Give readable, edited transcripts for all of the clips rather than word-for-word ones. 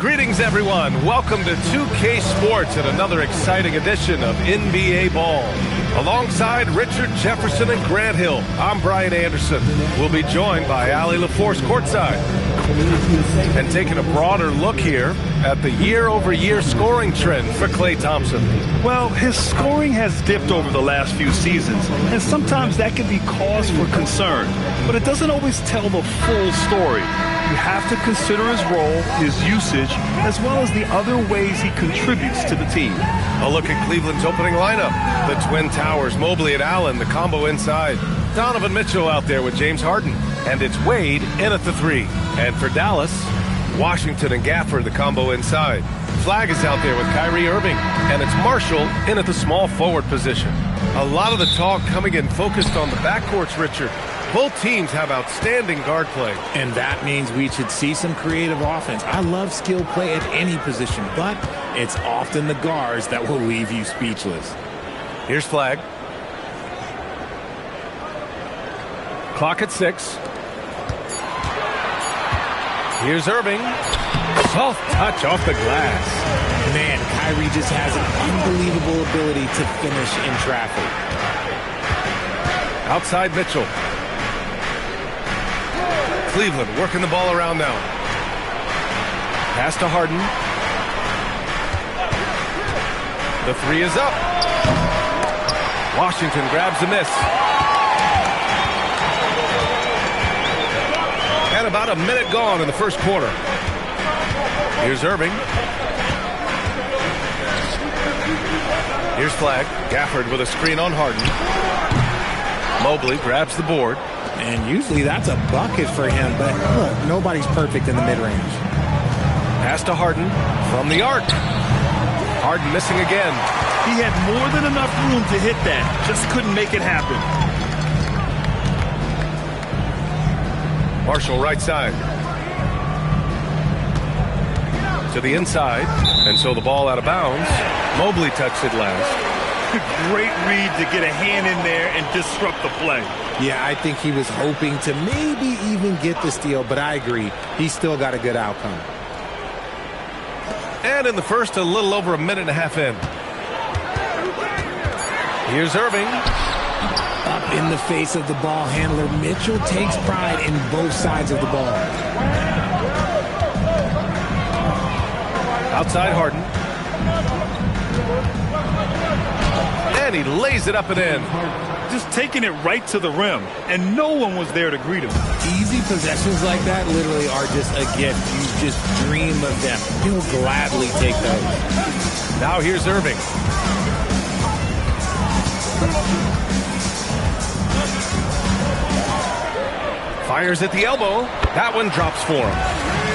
Greetings, everyone. Welcome to 2K Sports and another exciting edition of NBA Ball. Alongside Richard Jefferson and Grant Hill, I'm Brian Anderson. We'll be joined by Allie LaForce courtside. And taking a broader look here at the year-over-year scoring trend for Klay Thompson. Well, his scoring has dipped over the last few seasons, and sometimes that can be cause for concern. But it doesn't always tell the full story. You have to consider his role, his usage, as well as the other ways he contributes to the team. A look at Cleveland's opening lineup. The Twin Towers, Mobley and Allen, the combo inside. Donovan Mitchell out there with James Harden. And it's Wade in at the three. And for Dallas, Washington and Gafford, the combo inside. Flag is out there with Kyrie Irving. And it's Marshall in at the small forward position. A lot of the talk coming in focused on the backcourts, Richard. Both teams have outstanding guard play. And that means we should see some creative offense. I love skill play at any position, but it's often the guards that will leave you speechless. Here's Flag. Clock at 6. Here's Irving. Soft touch off the glass. Man, Kyrie just has an unbelievable ability to finish in traffic. Outside Mitchell. Cleveland working the ball around now. Pass to Harden. The three is up. Washington grabs the miss. And about a minute gone in the first quarter. Here's Irving. Here's Flag. Gafford with a screen on Harden. Mobley grabs the board. And usually that's a bucket for him, but look, nobody's perfect in the mid-range. Pass to Harden from the arc. Harden missing again. He had more than enough room to hit that, just couldn't make it happen. Marshall right side. To the inside, and so the ball out of bounds. Mobley touched it last. Great read to get a hand in there and disrupt the play. Yeah, I think he was hoping to maybe even get the steal, but I agree. He still got a good outcome. And in the first, a little over a minute and a half in. Here's Irving. Up in the face of the ball handler, Mitchell takes pride in both sides of the ball. Outside Harden. And he lays it up and in. Just taking it right to the rim, and no one was there to greet him. Easy possessions like that literally are just a gift. You just dream of them. He'll gladly take those. Now here's Irving. Fires at the elbow. That one drops for him.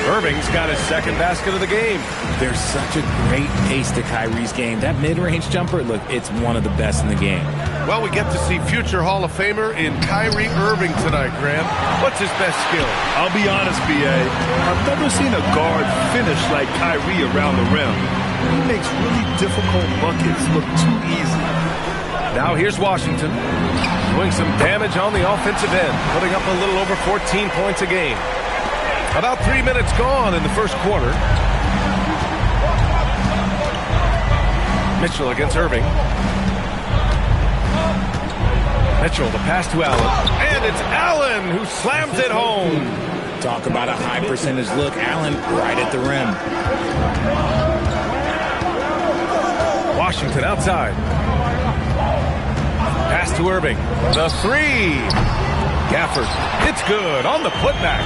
Irving's got his second basket of the game. There's such a great pace to Kyrie's game. That mid-range jumper, look, it's one of the best in the game. Well, we get to see future Hall of Famer in Kyrie Irving tonight, Graham. What's his best skill? I'll be honest, B.A. I've never seen a guard finish like Kyrie around the rim. He makes really difficult buckets look too easy. Now here's Washington, doing some damage on the offensive end, putting up a little over 14 points a game. About 3 minutes gone in the first quarter. Mitchell against Irving. Mitchell, the pass to Allen. And it's Allen who slams it home. Talk about a high percentage look. Allen right at the rim. Washington outside. Pass to Irving. The three. Gafford. It's good on the putback.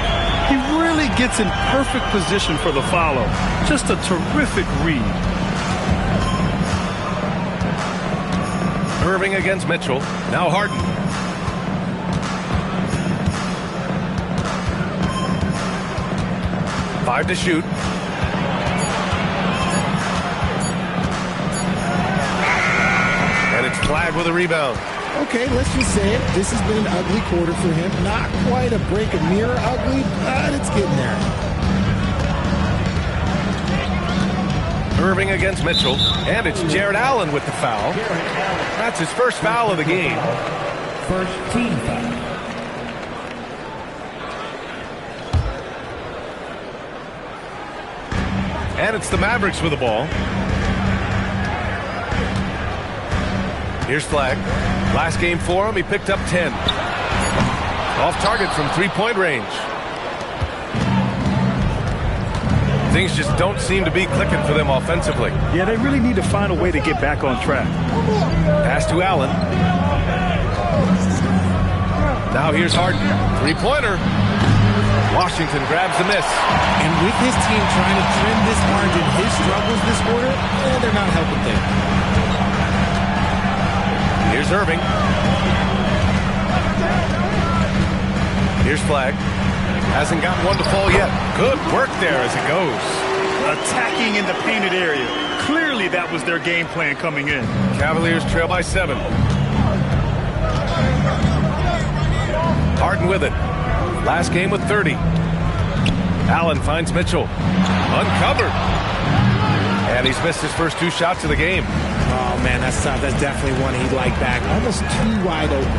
He really gets in perfect position for the follow. Just a terrific read. Irving against Mitchell. Now Harden. Five to shoot. And it's Flag with a rebound. Okay, let's just say it. This has been an ugly quarter for him. Not quite a break of mirror ugly, but it's getting there. Irving against Mitchell. And it's Jared Allen with the foul. That's his first foul of the game. First team foul. And it's the Mavericks with the ball. Here's Flag. Last game for him, he picked up 10. Off target from three-point range. Things just don't seem to be clicking for them offensively. Yeah, they really need to find a way to get back on track. Pass to Allen. Now here's Harden. Three-pointer. Washington grabs the miss. And with his team trying to trim this margin, his struggles this quarter, they're not helping things. Here's Irving. Here's Flag. Hasn't got one to fall yet. Good work there as it goes. Attacking in the painted area. Clearly that was their game plan coming in. Cavaliers trail by 7. Harden with it. Last game with 30. Allen finds Mitchell. Uncovered. And he's missed his first 2 shots of the game. Oh, man, that's tough. That's definitely one he'd like back. Almost too wide open.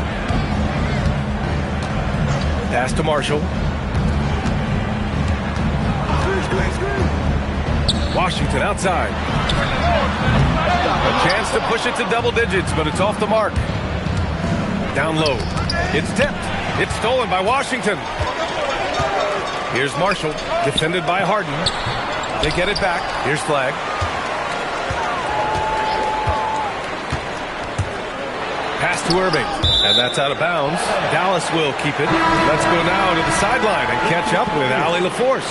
Pass to Marshall. Washington outside. A chance to push it to double digits, but it's off the mark. Down low. It's tipped. It's stolen by Washington. Here's Marshall, defended by Harden. They get it back. Here's Flag. Pass to Irving. And that's out of bounds. Dallas will keep it. Let's go now to the sideline and catch up with Allie LaForce.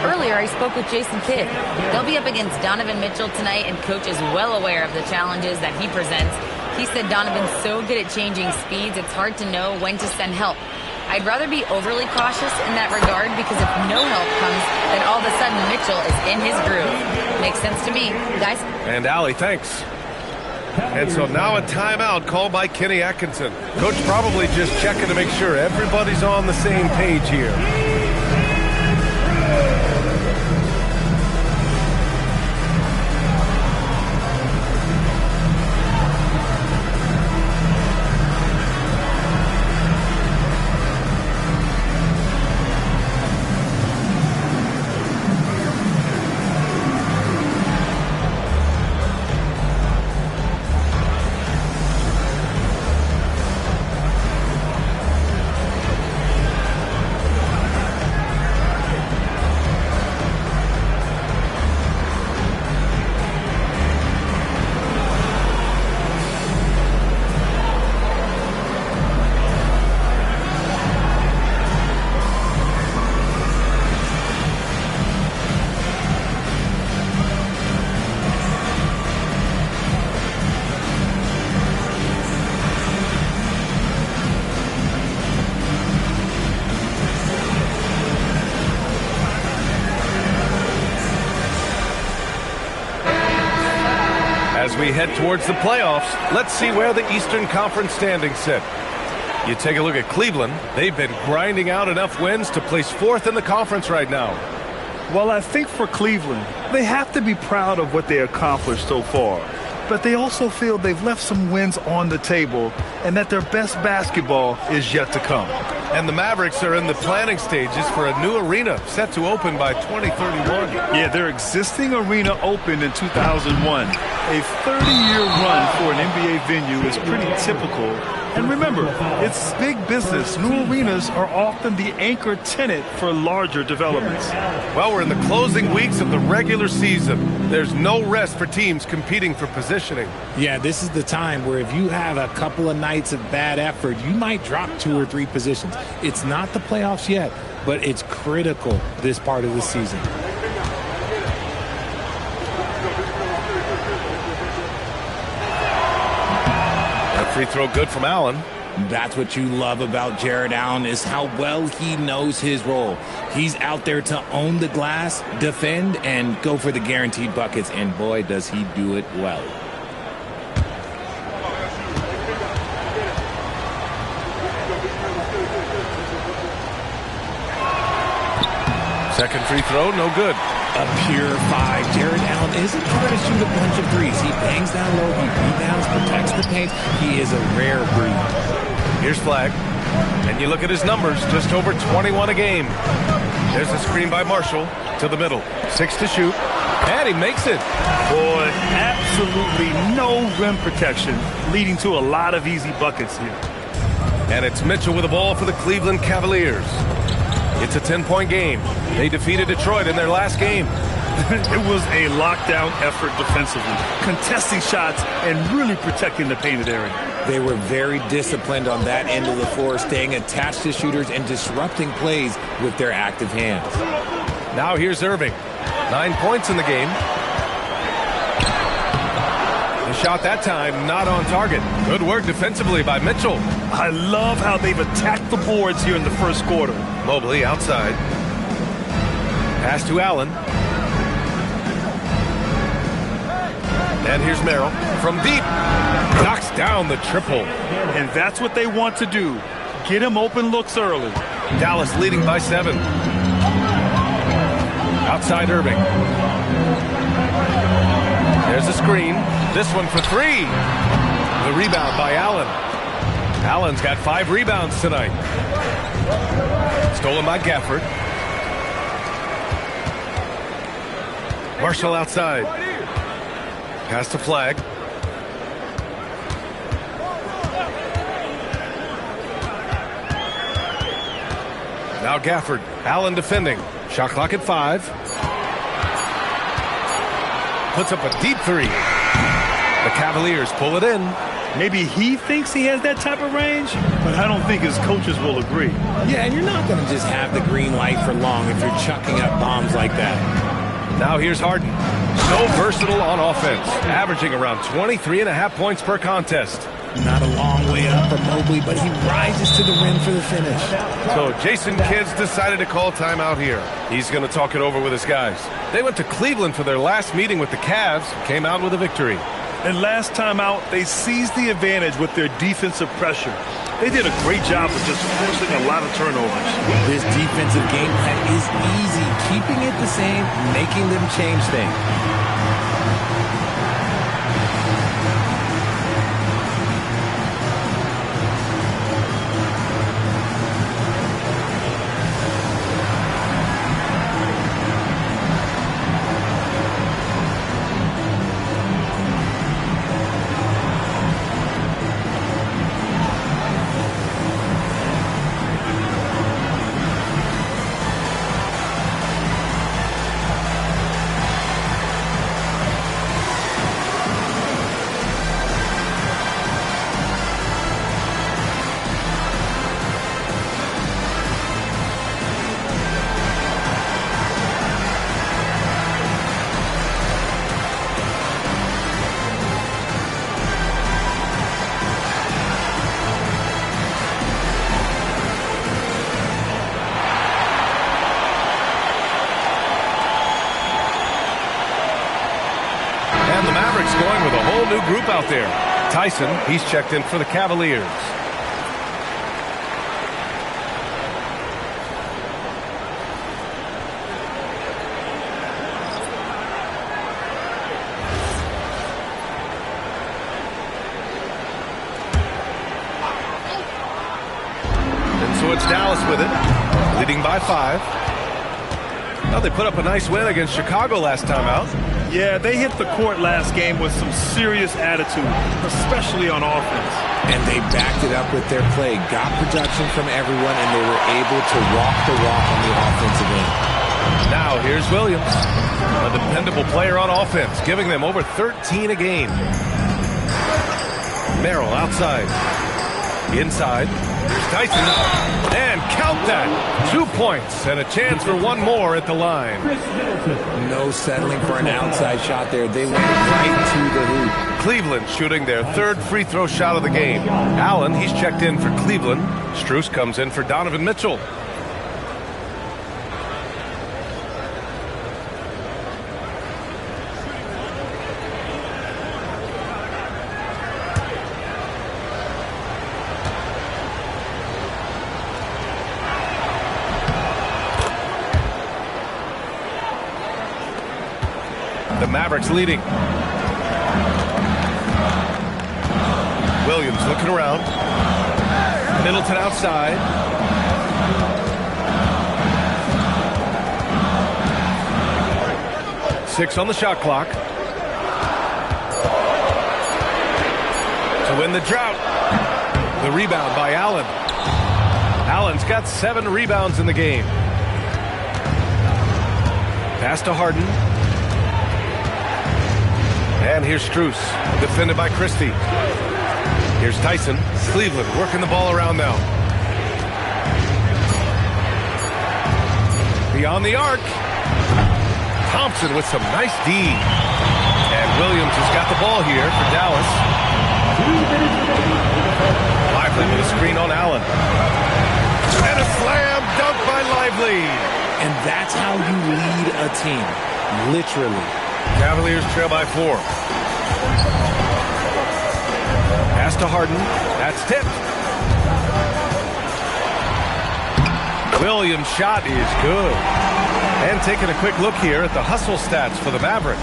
Earlier, I spoke with Jason Kidd. They'll be up against Donovan Mitchell tonight, and Coach is well aware of the challenges that he presents. He said Donovan's so good at changing speeds, it's hard to know when to send help. I'd rather be overly cautious in that regard because if no help comes, then all of a sudden Mitchell is in his groove. Makes sense to me, guys. And Allie, thanks. And so now a timeout called by Kenny Atkinson. Coach probably just checking to make sure everybody's on the same page here. As we head towards the playoffs, let's see where the Eastern Conference standings sit. You take a look at Cleveland. They've been grinding out enough wins to place 4th in the conference right now. Well, I think for Cleveland, they have to be proud of what they accomplished so far. But they also feel they've left some wins on the table and that their best basketball is yet to come. And the Mavericks are in the planning stages for a new arena set to open by 2031. Yeah, their existing arena opened in 2001. A 30-year run for an NBA venue is pretty typical. And remember, it's big business. New arenas are often the anchor tenant for larger developments. Well, we're in the closing weeks of the regular season. There's no rest for teams competing for positioning. Yeah, this is the time where if you have a couple of nights of bad effort, you might drop 2 or 3 positions. It's not the playoffs yet, but it's critical this part of the season. That free throw good from Allen. That's what you love about Jared Allen is how well he knows his role. He's out there to own the glass, defend, and go for the guaranteed buckets, and boy, does he do it well. Second free throw, no good. A pure 5. Jared Allen isn't trying to shoot a bunch of threes. He bangs down low, he rebounds, protects the paint. He is a rare breed. Here's Flag. And you look at his numbers, just over 21 a game. There's a screen by Marshall to the middle. 6 to shoot. And he makes it. Boy, absolutely no rim protection, leading to a lot of easy buckets here. And it's Mitchell with the ball for the Cleveland Cavaliers. It's a 10-point game. They defeated Detroit in their last game. It was a lockdown effort defensively, contesting shots and really protecting the painted area. They were very disciplined on that end of the floor, staying attached to shooters and disrupting plays with their active hands. Now here's Irving. 9 points in the game. The shot that time not on target. Good work defensively by Mitchell. I love how they've attacked the boards here in the first quarter. Mobley outside. Pass to Allen. And here's Merrill from deep. Knocks down the triple. And that's what they want to do. Get him open looks early. Dallas leading by 7. Outside Irving. There's a screen. This one for 3. The rebound by Allen. Allen's got 5 rebounds tonight. Stolen by Gafford. Marshall outside. Pass to Flag. Now Gafford. Allen defending. Shot clock at 5. Puts up a deep 3. The Cavaliers pull it in. Maybe he thinks he has that type of range, but I don't think his coaches will agree. Yeah, and you're not going to just have the green light for long if you're chucking up bombs like that. Now here's Harden. So versatile on offense, averaging around 23.5 points per contest. Not a long way up for Mobley, but he rises to the rim for the finish. So Jason Kidd's decided to call timeout here. He's going to talk it over with his guys. They went to Cleveland for their last meeting with the Cavs, came out with a victory. And last time out, they seized the advantage with their defensive pressure. They did a great job of just forcing a lot of turnovers. This defensive game plan is easy, keeping it the same, making them change things. And the Mavericks going with a whole new group out there. Tyson, he's checked in for the Cavaliers. And so it's Dallas with it, leading by 5. Now they put up a nice win against Chicago last time out. Yeah, they hit the court last game with some serious attitude, especially on offense. And they backed it up with their play, got production from everyone, and they were able to walk the walk on the offensive end. Now here's Williams, a dependable player on offense, giving them over 13 a game. Merrill outside. Inside. Here's Tyson. And count that. 2 points and a chance for one more at the line. No settling for an outside shot there. They went right to the hoop. Cleveland shooting their 3rd free throw shot of the game. Allen, he's checked in for Cleveland. Strus comes in for Donovan Mitchell. The Mavericks leading. Williams looking around. Middleton outside. 6 on the shot clock. To win the drought. The rebound by Allen. Allen's got 7 rebounds in the game. Pass to Harden. And here's Strus, defended by Christie. Here's Tyson. Cleveland working the ball around now. Beyond the arc. Thompson with some nice D. And Williams has got the ball here for Dallas. Lively with a screen on Allen. And a slam dunk by Lively. And that's how you lead a team. Literally. Cavaliers trail by 4. Pass to Harden. That's tipped. Williams' shot is good. And taking a quick look here at the hustle stats for the Mavericks.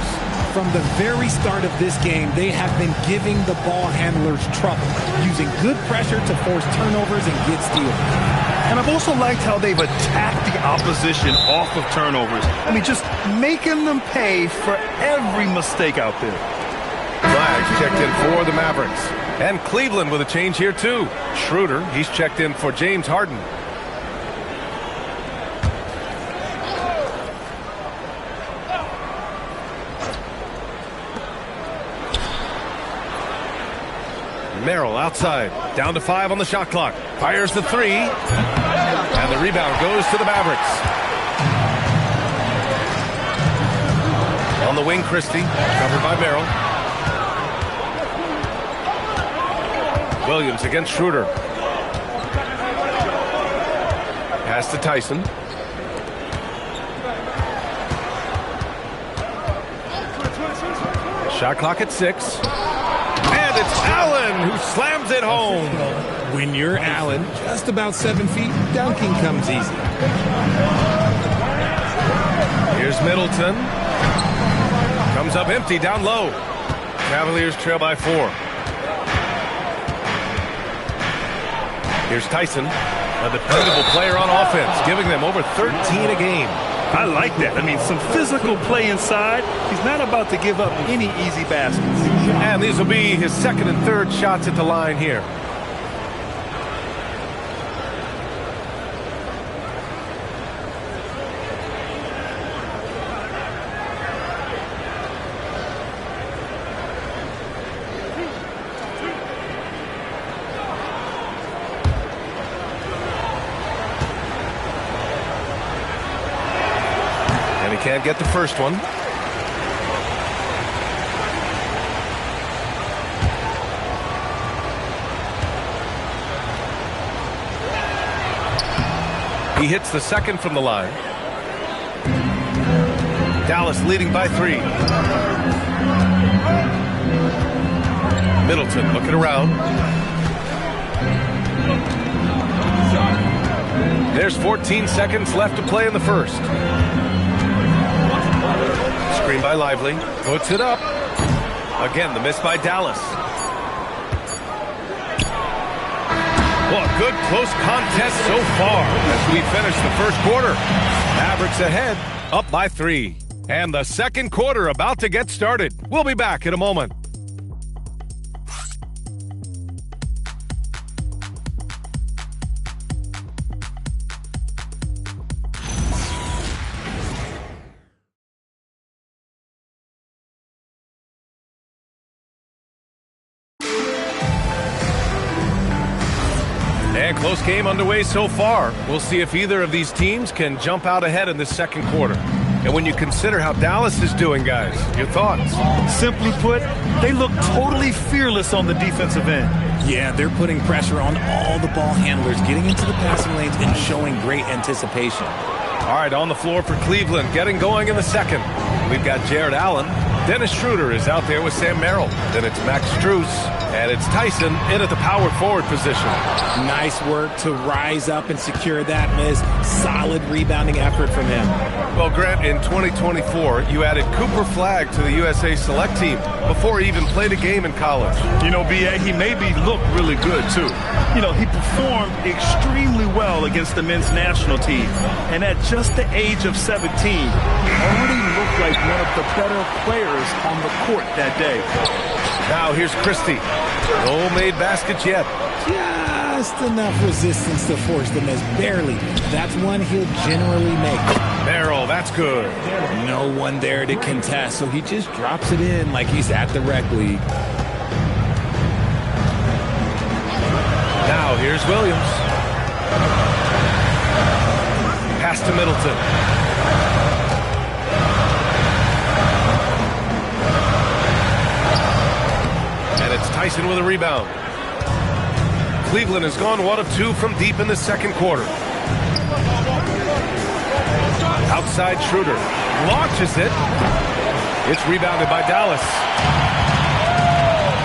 From the very start of this game, they have been giving the ball handlers trouble, using good pressure to force turnovers and get steals. And I've also liked how they've attacked the opposition off of turnovers. I mean, just making them pay for every mistake out there. Flags checked in for the Mavericks. And Cleveland with a change here, too. Schroeder, he's checked in for James Harden. Merrill outside. Down to 5 on the shot clock. Fires the 3. And the rebound goes to the Mavericks. On the wing, Christie. Covered by Merrill. Williams against Schroeder. Pass to Tyson. Shot clock at 6. And it's Allen who slams it home. When you're Allen, just about 7 feet, dunking comes easy. Here's Middleton. Comes up empty down low. Cavaliers trail by 4. Here's Tyson, a dependable player on offense, giving them over 13 a game. I like that. I mean, some physical play inside. He's not about to give up any easy baskets. And these will be his second and third shots at the line here. Can't get the first one. He hits the second from the line. Dallas leading by 3. Middleton looking around. There's 14 seconds left to play in the first. Screen by Lively. Puts it up. Again, the miss by Dallas. Well, a good close contest so far as we finish the first quarter. Mavericks ahead, up by 3. And the second quarter about to get started. We'll be back in a moment. And close game underway so far. We'll see if either of these teams can jump out ahead in the second quarter. And when you consider how Dallas is doing, guys, your thoughts? Simply put, they look totally fearless on the defensive end. Yeah, they're putting pressure on all the ball handlers, getting into the passing lanes and showing great anticipation. All right, on the floor for Cleveland, getting going in the second. We've got Jared Allen. Dennis Schroeder is out there with Sam Merrill. Then it's Max Strus And it's Tyson in at the power forward position. Nice work to rise up and secure that miss. Solid rebounding effort from him. Well, Grant, in 2024, you added Cooper Flagg to the USA Select team before he even played a game in college. You know, B.A., he made me look really good, too. You know, he performed extremely well against the men's national team. And at just the age of 17, already looked like one of the better players on the court that day. Now here's Christie. No made baskets yet. Just enough resistance to force the miss. Barely. That's one he'll generally make. Merrill, that's good. No one there to contest, so he just drops it in like he's at the rec league. Now here's Williams. Pass to Middleton. And it's Tyson with a rebound. Cleveland has gone 1 of 2 from deep in the second quarter. Outside Schroeder launches it. It's rebounded by Dallas.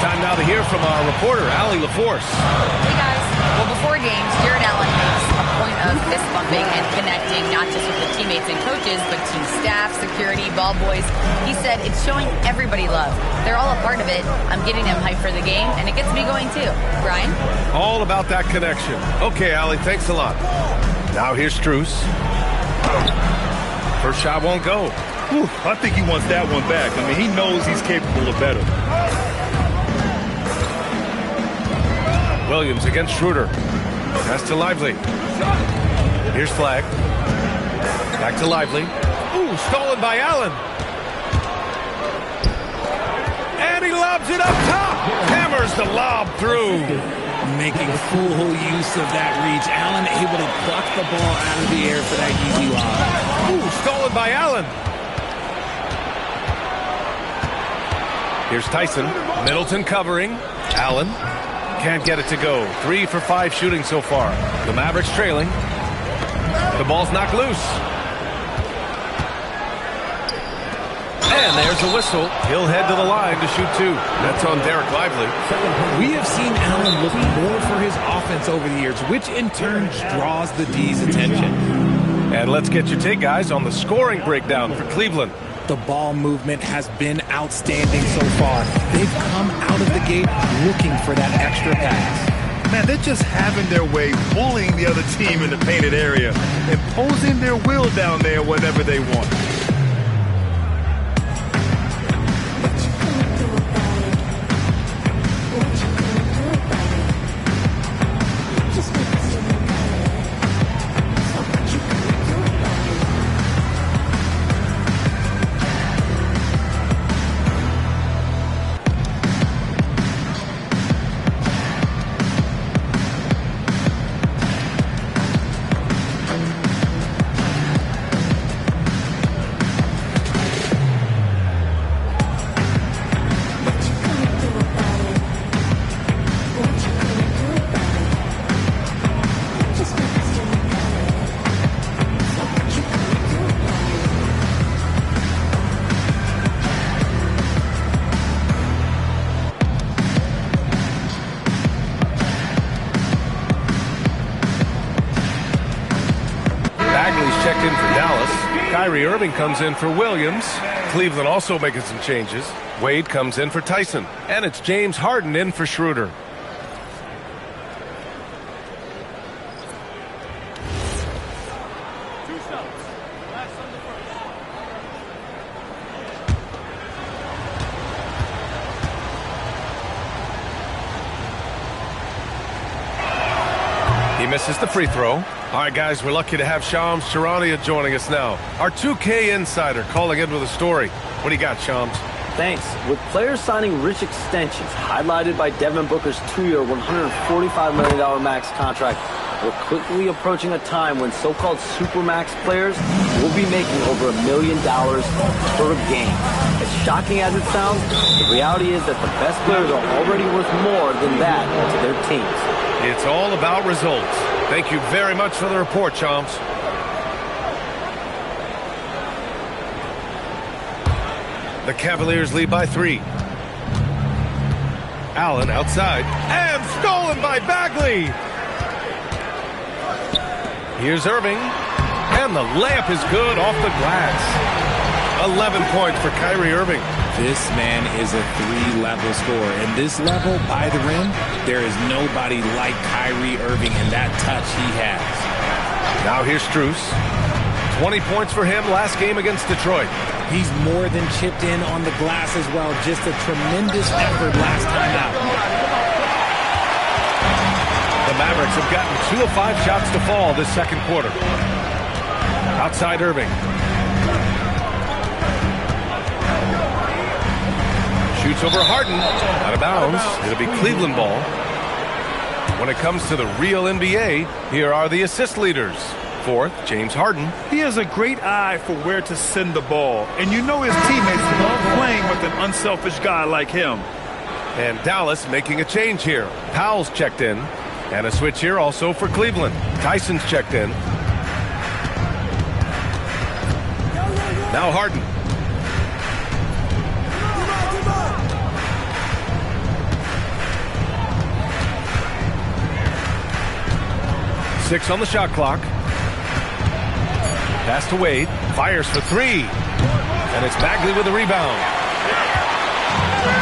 Time now to hear from our reporter, Allie LaForce. Hey guys. Well, before games, Jared Allen makes a point of fist bumping and connecting not just with the teammates and coaches, but team staff, security, ball boys. He said it's showing everybody love. They're all a part of it. I'm getting them hyped for the game, and it gets me going too. Brian? All about that connection. Okay, Allie, thanks a lot. Now here's Strus. First shot won't go. Whew, I think he wants that one back. I mean, he knows he's capable of better. Williams against Schroeder. Pass to Lively. Here's Flagg. Back to Lively. Ooh, stolen by Allen. And he lobs it up top. Hammers the lob through. Making full use of that reach. Allen able to pluck the ball out of the air for that easy lob. Ooh, stolen by Allen. Here's Tyson. Middleton covering. Allen can't get it to go. 3 for 5 shooting so far. The Mavericks trailing. The ball's knocked loose. And there's a whistle. He'll head to the line to shoot 2. That's on Derek Lively. We have seen Allen look more for his offense over the years, which in turn draws the D's attention. And let's get your take, guys, on the scoring breakdown for Cleveland. The ball movement has been outstanding so far. They've come out of the gate looking for that extra pass. Man, they're just having their way, bullying the other team in the painted area, imposing their will down there whenever they want. Checked in for Dallas. Kyrie Irving comes in for Williams. Cleveland also making some changes. Wade comes in for Tyson. And it's James Harden in for Schroeder. He misses the free throw. All right, guys, we're lucky to have Shams Charania joining us now. Our 2K insider calling in with a story. What do you got, Shams? Thanks. With players signing rich extensions, highlighted by Devin Booker's 2-year, $145 million max contract, we're quickly approaching a time when so-called supermax players will be making over $1 million per game. As shocking as it sounds, the reality is that the best players are already worth more than that to their teams. It's all about results. Thank you very much for the report, Shams. The Cavaliers lead by 3. Allen outside, and stolen by Bagley. Here's Irving, and the layup is good off the glass. 11 points for Kyrie Irving. This man is a three-level scorer. And this level, by the rim, there is nobody like Kyrie Irving in that touch he has. Now here's Strus. 20 points for him last game against Detroit. He's more than chipped in on the glass as well. Just a tremendous effort last time out. The Mavericks have gotten 2 of 5 shots to fall this second quarter. Outside Irving. Shoots over Harden. Out of bounds. It'll be Cleveland ball. When it comes to the real NBA, here are the assist leaders. Fourth, James Harden. He has a great eye for where to send the ball. And you know his teammates love playing with an unselfish guy like him. And Dallas making a change here. Powell's checked in. And a switch here also for Cleveland. Tyson's checked in. Now Harden. Six on the shot clock. Pass to Wade. Fires for three. And it's Bagley with the rebound.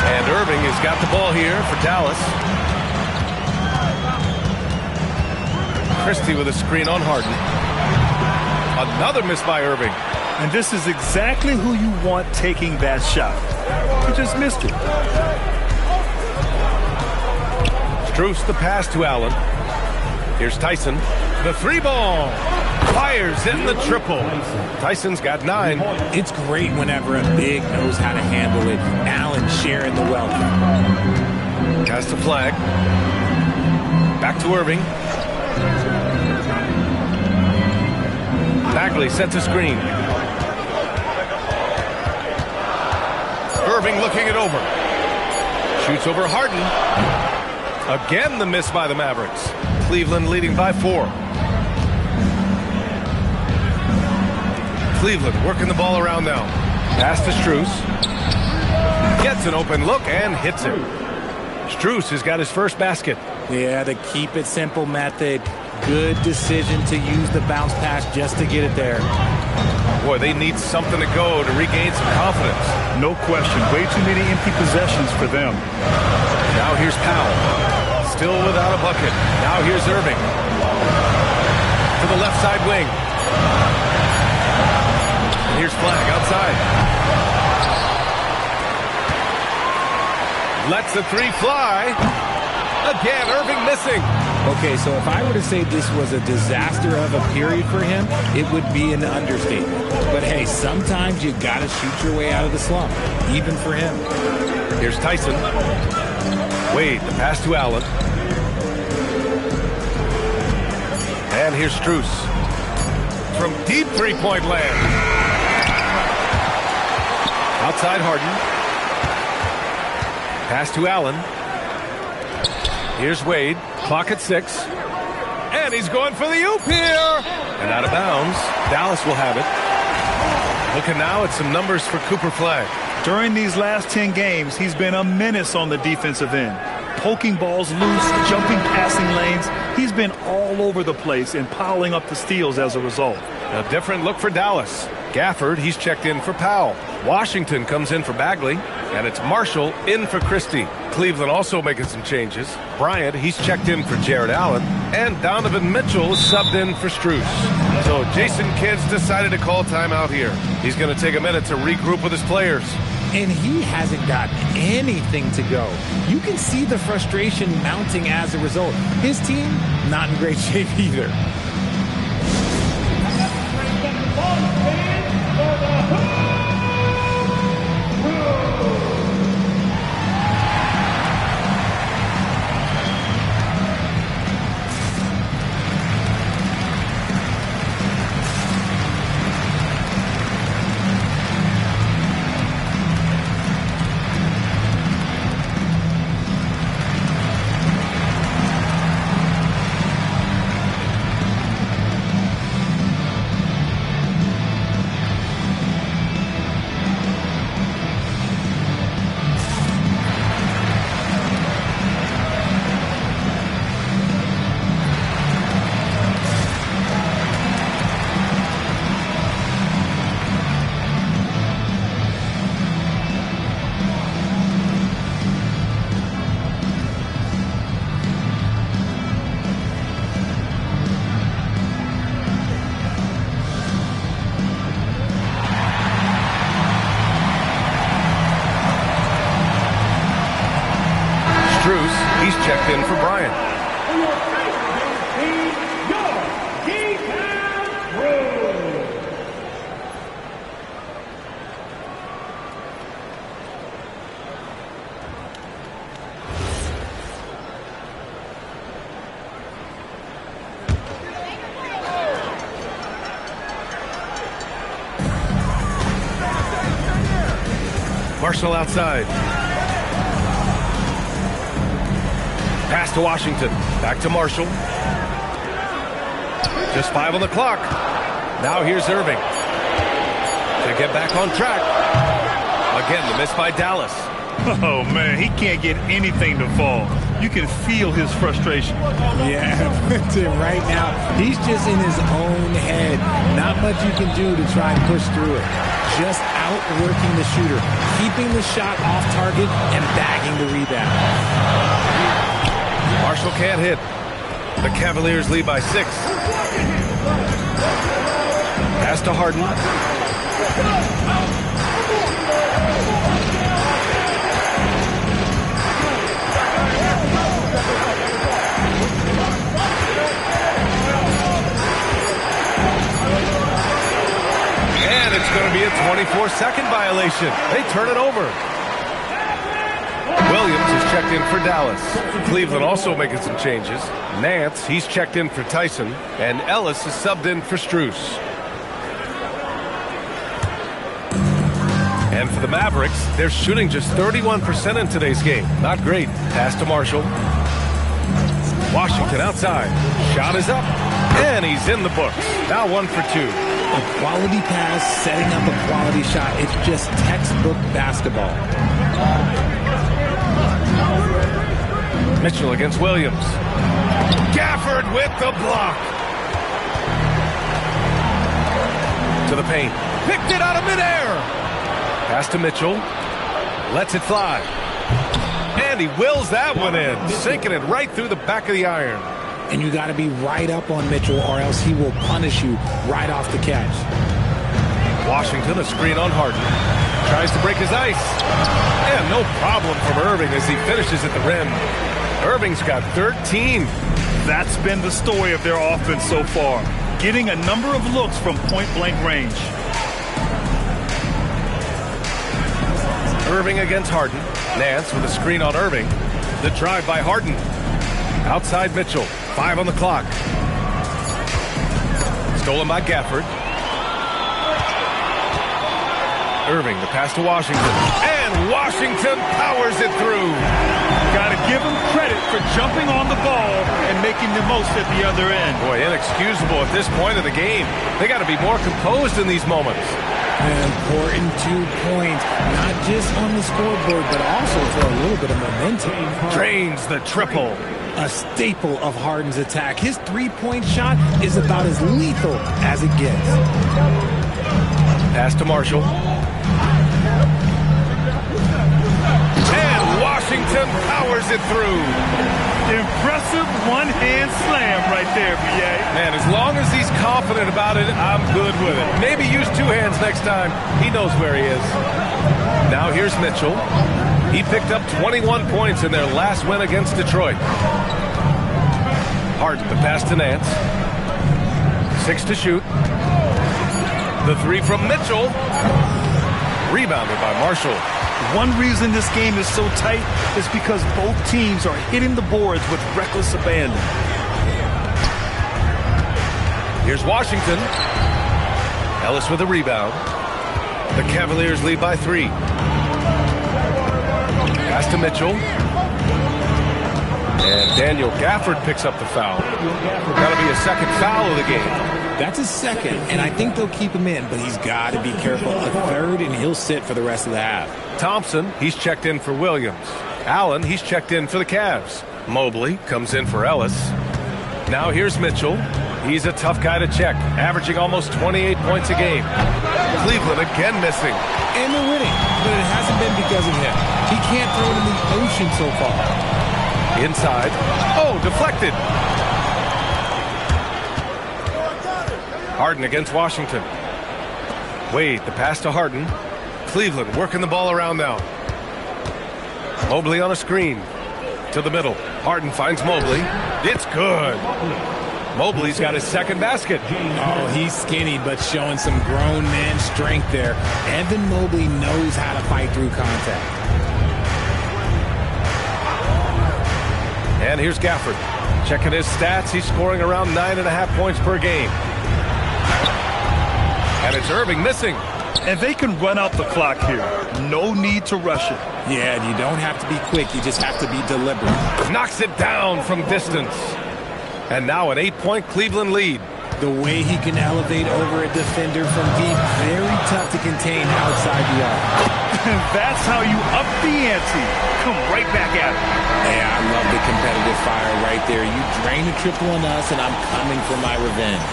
And Irving has got the ball here for Dallas. Christie with a screen on Harden. Another miss by Irving. And this is exactly who you want taking that shot. He just missed it. Strus the pass to Allen. Here's Tyson. The three ball. Fires in the triple. Tyson's got 9. It's great whenever a big knows how to handle it. Allen sharing the wealth. Has the flag. Back to Irving. Bagley sets a screen. Irving looking it over. Shoots over Harden. Again the miss by the Mavericks. Cleveland leading by 4. Cleveland working the ball around now. Pass to Strus. Gets an open look and hits it. Strus has got his first basket. Yeah, the keep it simple method. Good decision to use the bounce pass just to get it there. Boy, they need something to go to regain some confidence. No question. Way too many empty possessions for them. Now here's Powell. Still without a bucket. Now here's Irving. To the left side wing. Here's Flag outside. Lets the three fly. Again, Irving missing. Okay, so if I were to say this was a disaster of a period for him, it would be an understatement. But hey, sometimes you got to shoot your way out of the slump, even for him. Here's Tyson. Wade, the pass to Allen. And here's Strus. From deep three-point land. Outside Harden. Pass to Allen. Here's Wade. Clock at 6. And he's going for the oop here. And out of bounds. Dallas will have it. Looking now at some numbers for Cooper Flag. During these last 10 games, he's been a menace on the defensive end. Poking balls loose, jumping passing lanes. He's been all over the place and piling up the steals as a result. A different look for Dallas. Gafford, he's checked in for Powell. Washington comes in for Bagley. And it's Marshall in for Christie. Cleveland also making some changes. Bryant, he's checked in for Jared Allen. And Donovan Mitchell subbed in for Strus. So Jason Kidd's decided to call timeout here. He's going to take a minute to regroup with his players. And he hasn't got anything to go. You can see the frustration mounting as a result. His team, not in great shape either. checked in for Bryant. Marshall outside. Pass to Washington. Back to Marshall. Just 5 on the clock. Now here's Irving. To get back on track. Again, the miss by Dallas. Oh, man, he can't get anything to fall. You can feel his frustration. Yeah, right now, he's just in his own head. Not much you can do to try and push through it. Just outworking the shooter, keeping the shot off target, and bagging the rebound. Marshall can't hit. The Cavaliers lead by 6. Pass to Harden. And it's going to be a 24-second violation. They turn it over. Williams is checked in for Dallas. Cleveland also making some changes. Nance, he's checked in for Tyson. And Ellis is subbed in for Strus. And for the Mavericks, they're shooting just 31% in today's game. Not great. Pass to Marshall. Washington outside. Shot is up. And he's in the books. Now 1 for 2. A quality pass, setting up a quality shot. It's just textbook basketball. Mitchell against Williams. Gafford with the block. To the paint. Picked it out of midair. Pass to Mitchell. Lets it fly. And he wills that one in. Sinking it right through the back of the iron. And you got to be right up on Mitchell or else he will punish you right off the catch. Washington, a screen on Harden. Tries to break his ice. And no problem from Irving as he finishes at the rim. Irving's got 13. That's been the story of their offense so far. Getting a number of looks from point-blank range. Irving against Harden. Nance with a screen on Irving. The drive by Harden. Outside Mitchell. 5 on the clock. Stolen by Gafford. Irving, the pass to Washington. And Washington powers it through. Got to give him credit for jumping on the ball and making the most at the other end. Boy, inexcusable at this point of the game. They got to be more composed in these moments. An important 2 points, not just on the scoreboard, but also for a little bit of momentum. Drains the triple. A staple of Harden's attack. His three-point shot is about as lethal as it gets. Pass to Marshall. And Washington powers it through. Impressive one-hand slam right there, B.A. Man, as long as he's confident about it, I'm good with it. Maybe use 2 hands next time. He knows where he is. Now here's Mitchell. He picked up 21 points in their last win against Detroit. Harden, the pass to Nance. 6 to shoot. The 3 from Mitchell. Rebounded by Marshall. One reason this game is so tight is because both teams are hitting the boards with reckless abandon. Here's Washington. Ellis with a rebound. The Cavaliers lead by 3. Pass to Mitchell. And Daniel Gafford picks up the foul. That'll be a second foul of the game. That's his second, and I think they'll keep him in, but he's got to be careful. A third, and he'll sit for the rest of the half. Thompson, he's checked in for Williams. Allen, he's checked in for the Cavs. Mobley comes in for Ellis. Now here's Mitchell. He's a tough guy to check, averaging almost 28 points a game. Cleveland again missing. And they're winning, but it hasn't been because of him. He can't throw it in the ocean so far. Inside. Oh, deflected. Harden against Washington. Wade, the pass to Harden. Cleveland working the ball around now. Mobley on a screen. To the middle. Harden finds Mobley. It's good. Mobley's got his second basket. Oh, he's skinny, but showing some grown man strength there. Evan Mobley knows how to fight through contact. And here's Gafford. Checking his stats, he's scoring around 9.5 points per game. And it's Irving missing. And they can run out the clock here. No need to rush it. Yeah, you don't have to be quick. You just have to be deliberate. Knocks it down from distance. And now an 8-point Cleveland lead. The way he can elevate over a defender from deep, very tough to contain outside the arc. That's how you up the ante. Come right back at it. Yeah, I love the competitive fire right there. You drain the triple on us, and I'm coming for my revenge.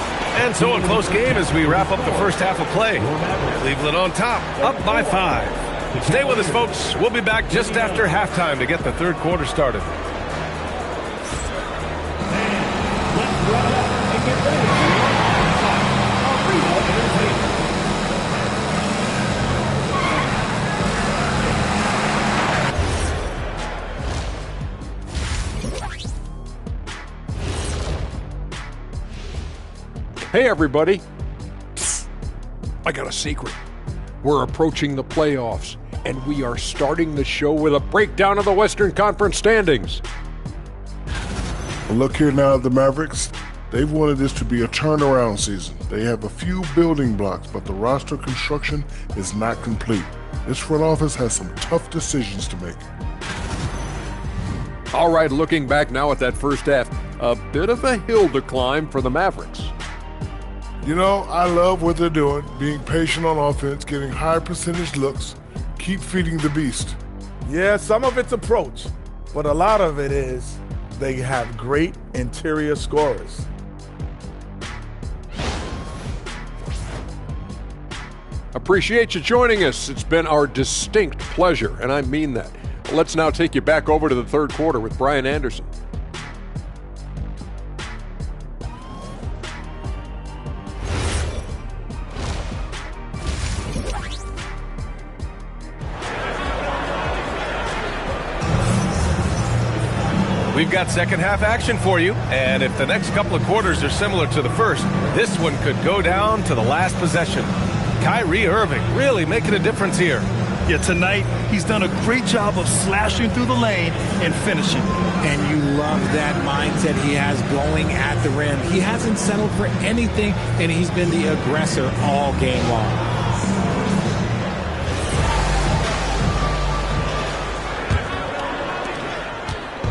And so a close game as we wrap up the first half of play. Cleveland on top, up by 5. Stay with us, folks. We'll be back just after halftime to get the third quarter started. Hey, everybody. Psst. I got a secret. We're approaching the playoffs, and we are starting the show with a breakdown of the Western Conference standings. Look here now at the Mavericks. They've wanted this to be a turnaround season. They have a few building blocks, but the roster construction is not complete. This front office has some tough decisions to make. All right, looking back now at that first half, a bit of a hill to climb for the Mavericks. You know, I love what they're doing, being patient on offense, getting high percentage looks, keep feeding the beast. Yeah, some of it's approach, but a lot of it is they have great interior scorers. Appreciate you joining us. It's been our distinct pleasure, and I mean that. Let's now take you back over to the third quarter with Brian Anderson. We've got second half action for you, and if the next couple of quarters are similar to the first, this one could go down to the last possession. Kyrie Irving really making a difference here. Yeah, tonight he's done a great job of slashing through the lane and finishing. And you love that mindset he has going at the rim. He hasn't settled for anything, and he's been the aggressor all game long.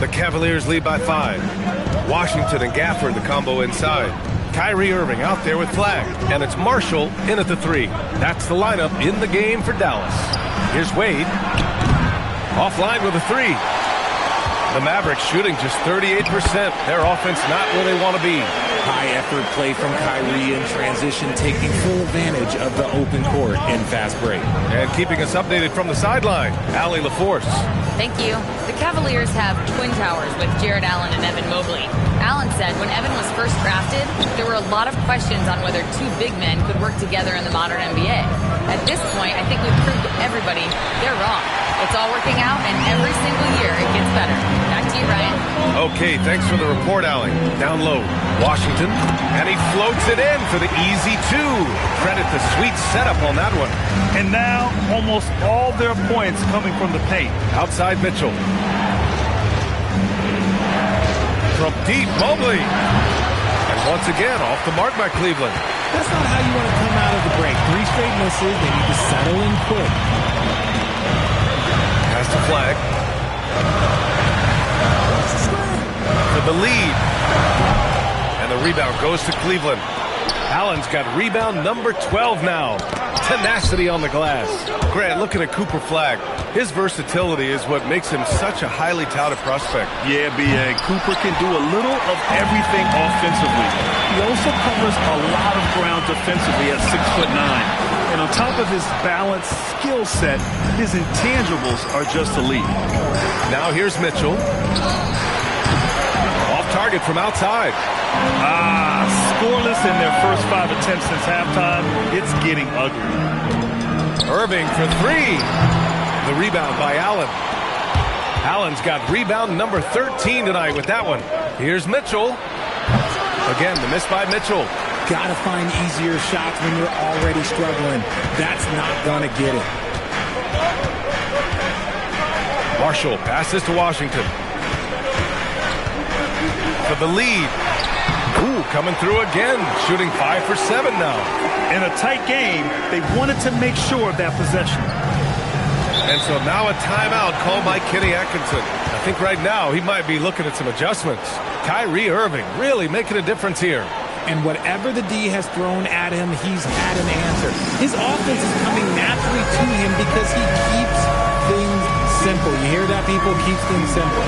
The Cavaliers lead by 5. Washington and Gafford, the combo inside. Kyrie Irving out there with Flag, and it's Marshall in at the 3. That's the lineup in the game for Dallas. Here's Wade. Offline with a 3. The Mavericks shooting just 38%. Their offense not where they want to be. High effort play from Kyrie in transition, taking full advantage of the open court in fast break. And keeping us updated from the sideline, Allie LaForce. Thank you. The Cavaliers have twin towers with Jared Allen and Evan Mobley. Allen said when Evan was first drafted, there were a lot of questions on whether two big men could work together in the modern NBA. At this point, I think we've proved to everybody they're wrong. It's all working out, and every single year it gets better. Back to you, Ryan. Okay, thanks for the report, Allie. Down low, Washington, and he floats it in for the easy 2. Credit the sweet setup on that one. And now almost all their points coming from the paint. Outside Mitchell. From deep, Mobley. And once again, off the mark by Cleveland. That's not how you want to come out of the break. 3 straight misses. They need to settle in quick. Pass to Flag. For the lead. And the rebound goes to Cleveland. Allen's got rebound number 12 now. Tenacity on the glass. Grant, looking at Cooper Flag. His versatility is what makes him such a highly touted prospect. Yeah, B.A. Cooper can do a little of everything offensively. He also covers a lot of ground defensively at 6'9". And on top of his balanced skill set, his intangibles are just elite. Now here's Mitchell. Off target from outside. Scoreless in their first 5 attempts since halftime. It's getting ugly. Irving for 3. The rebound by Allen. Allen's got rebound number 13 tonight with that one. Here's Mitchell. Again, the miss by Mitchell. Got to find easier shots when you're already struggling. That's not going to get it. Marshall passes to Washington. For the lead. Ooh, coming through again. Shooting 5 for 7 now. In a tight game, they wanted to make sure of that possession. And so now a timeout called by Kenny Atkinson. I think right now he might be looking at some adjustments. Kyrie Irving really making a difference here. And whatever the D has thrown at him, he's had an answer. His offense is coming naturally to him because he keeps things simple. You hear that, people? Keeps things simple.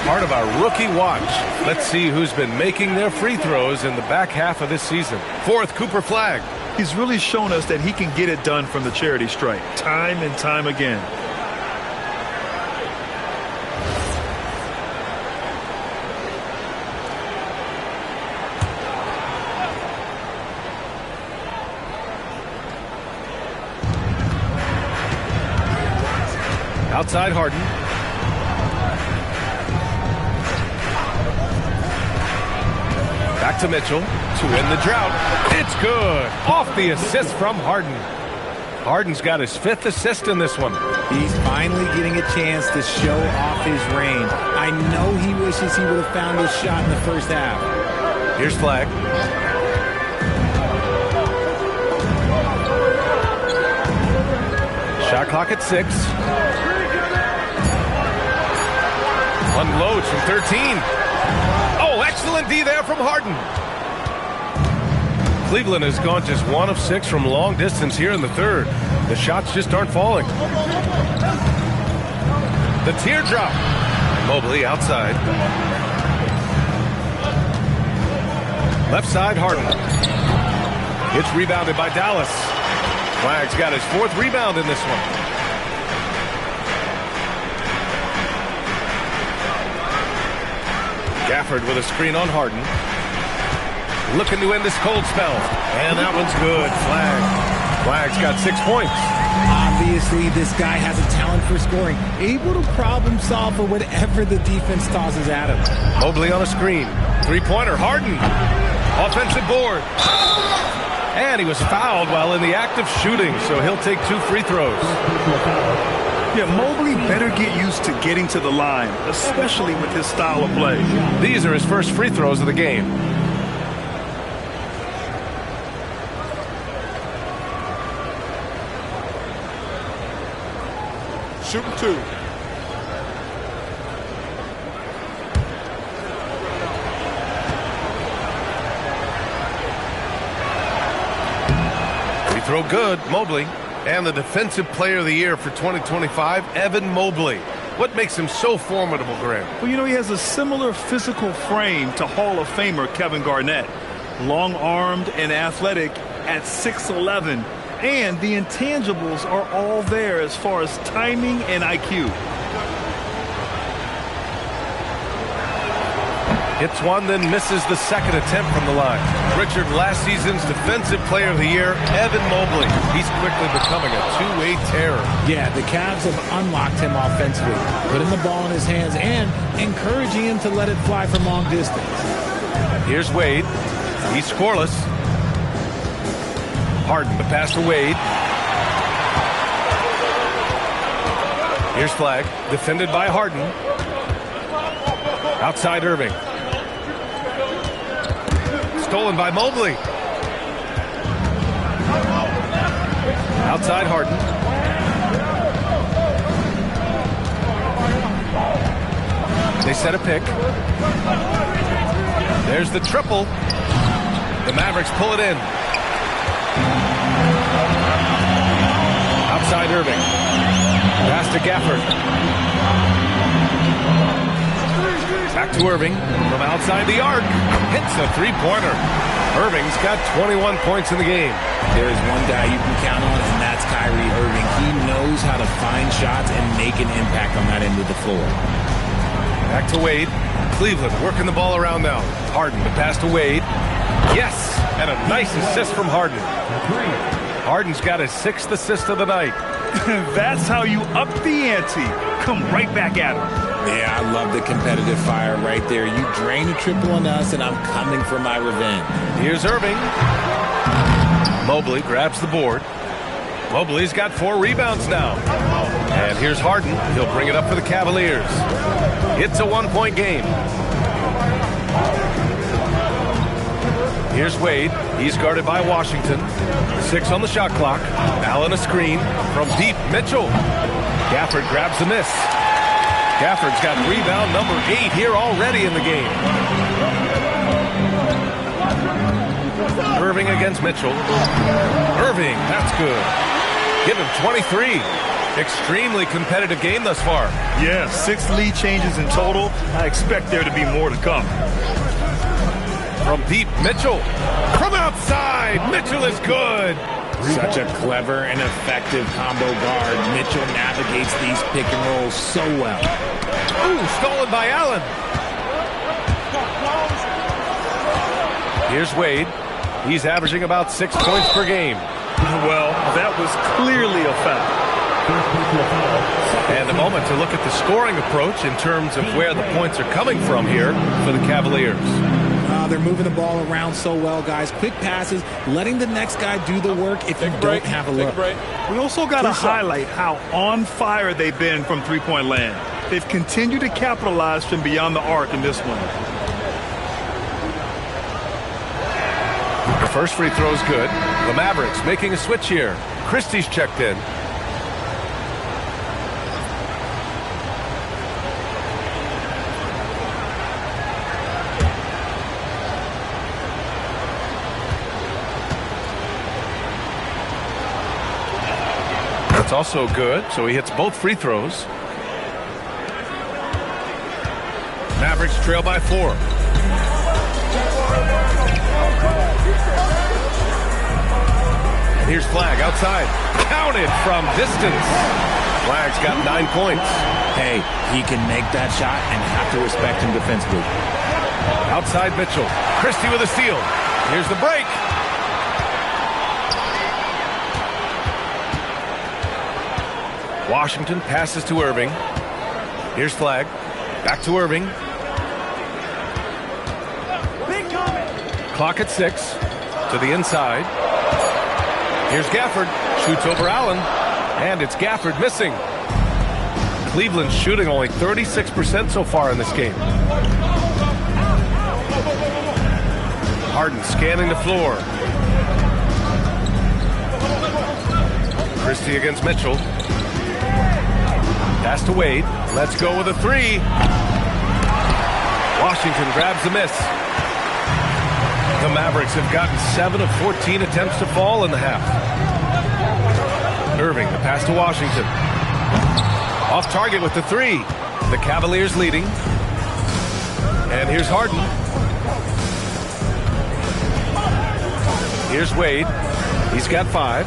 Part of our rookie watch. Let's see who's been making their free throws in the back half of this season. Fourth, Cooper Flagg. He's really shown us that he can get it done from the charity stripe, time and time again. Outside Harden. Back to Mitchell to end the drought. It's good. Off the assist from Harden. Harden's got his 5th assist in this one. He's finally getting a chance to show off his range. I know he wishes he would have found his shot in the first half. Here's Flagg. Shot clock at 6. Unloads from 13. Oh, excellent D there from Harden. Cleveland has gone just 1 of 6 from long distance here in the third. The shots just aren't falling. The teardrop. Mobley outside. Left side, Harden. It's rebounded by Dallas. Flagg's got his 4th rebound in this one. Gafford with a screen on Harden. Looking to end this cold spell. And that one's good. Flagg's got 6 points. Obviously, this guy has a talent for scoring. Able to problem solve for whatever the defense tosses at him. Mobley on a screen. 3-pointer. Harden. Offensive board. And he was fouled while in the act of shooting, so he'll take 2 free throws. Yeah, Mobley better get used to getting to the line, especially with his style of play. These are his first free throws of the game. Shooting 2. Free throw good, Mobley. And the Defensive Player of the Year for 2025, Evan Mobley. What makes him so formidable, Graham? Well, you know, he has a similar physical frame to Hall of Famer Kevin Garnett. Long-armed and athletic at 6'11". And the intangibles are all there as far as timing and IQ. Hits one, then misses the 2nd attempt from the line. Richard, last season's Defensive Player of the Year, Evan Mobley. He's quickly becoming a two-way terror. Yeah, the Cavs have unlocked him offensively, putting the ball in his hands and encouraging him to let it fly from long distance. Here's Wade. He's scoreless. Harden, the pass to Wade. Here's Flag, defended by Harden. Outside Irving. Stolen by Mobley. Outside Harden. They set a pick. There's the triple. The Mavericks pull it in. Outside Irving. Pass to Gafford. Back to Irving from outside the arc. Hits a three-pointer. Irving's got 21 points in the game. There is one guy you can count on, and that's Kyrie Irving. He knows how to find shots and make an impact on that end of the floor. Back to Wade. Cleveland working the ball around now. Harden to pass to Wade. Yes! And a nice assist from Harden. Harden's got his 6th assist of the night. That's how you up the ante. Come right back at him. Yeah, I love the competitive fire right there. You drain a triple on us, and I'm coming for my revenge. Here's Irving. Mobley grabs the board. Mobley's got 4 rebounds now. And here's Harden. He'll bring it up for the Cavaliers. It's a 1-point game. Here's Wade. He's guarded by Washington. 6 on the shot clock. Allen a screen. From deep, Mitchell. Gafford grabs the miss. Gafford's got rebound number 8 here already in the game. Irving against Mitchell. Irving, that's good. Give him 23. Extremely competitive game thus far. Yeah, 6 lead changes in total. I expect there to be more to come. From deep, Mitchell. From outside, Mitchell is good. Such a clever and effective combo guard. Mitchell navigates these pick and rolls so well. Ooh, stolen by Allen. Here's Wade. He's averaging about 6 points per game. Well, that was clearly a foul. And a moment to look at the scoring approach in terms of where the points are coming from here for the Cavaliers. They're moving the ball around so well, guys. Quick passes, letting the next guy do the work if you don't have a look. We also got to highlight how on fire they've been from three-point land. They've continued to capitalize from beyond the arc in this one. The first free throw is good. The Mavericks making a switch here. Christie's checked in. That's also good, so he hits both free throws. Mavericks trail by 4. And here's Flag outside. Counted from distance. Flag's got 9 points. Hey, he can make that shot and have to respect him defensively. Outside Mitchell. Christie with a steal. Here's the break. Washington passes to Irving. Here's Flag. Back to Irving. Clock at 6. To the inside. Here's Gafford. Shoots over Allen. And it's Gafford missing. Cleveland's shooting only 36% so far in this game. Harden scanning the floor. Christie against Mitchell. Pass to Wade. Let's go with a 3. Washington grabs the miss. The Mavericks have gotten 7 of 14 attempts to fall in the half. Irving, the pass to Washington. Off target with the 3. The Cavaliers leading. And here's Harden. Here's Wade. He's got 5.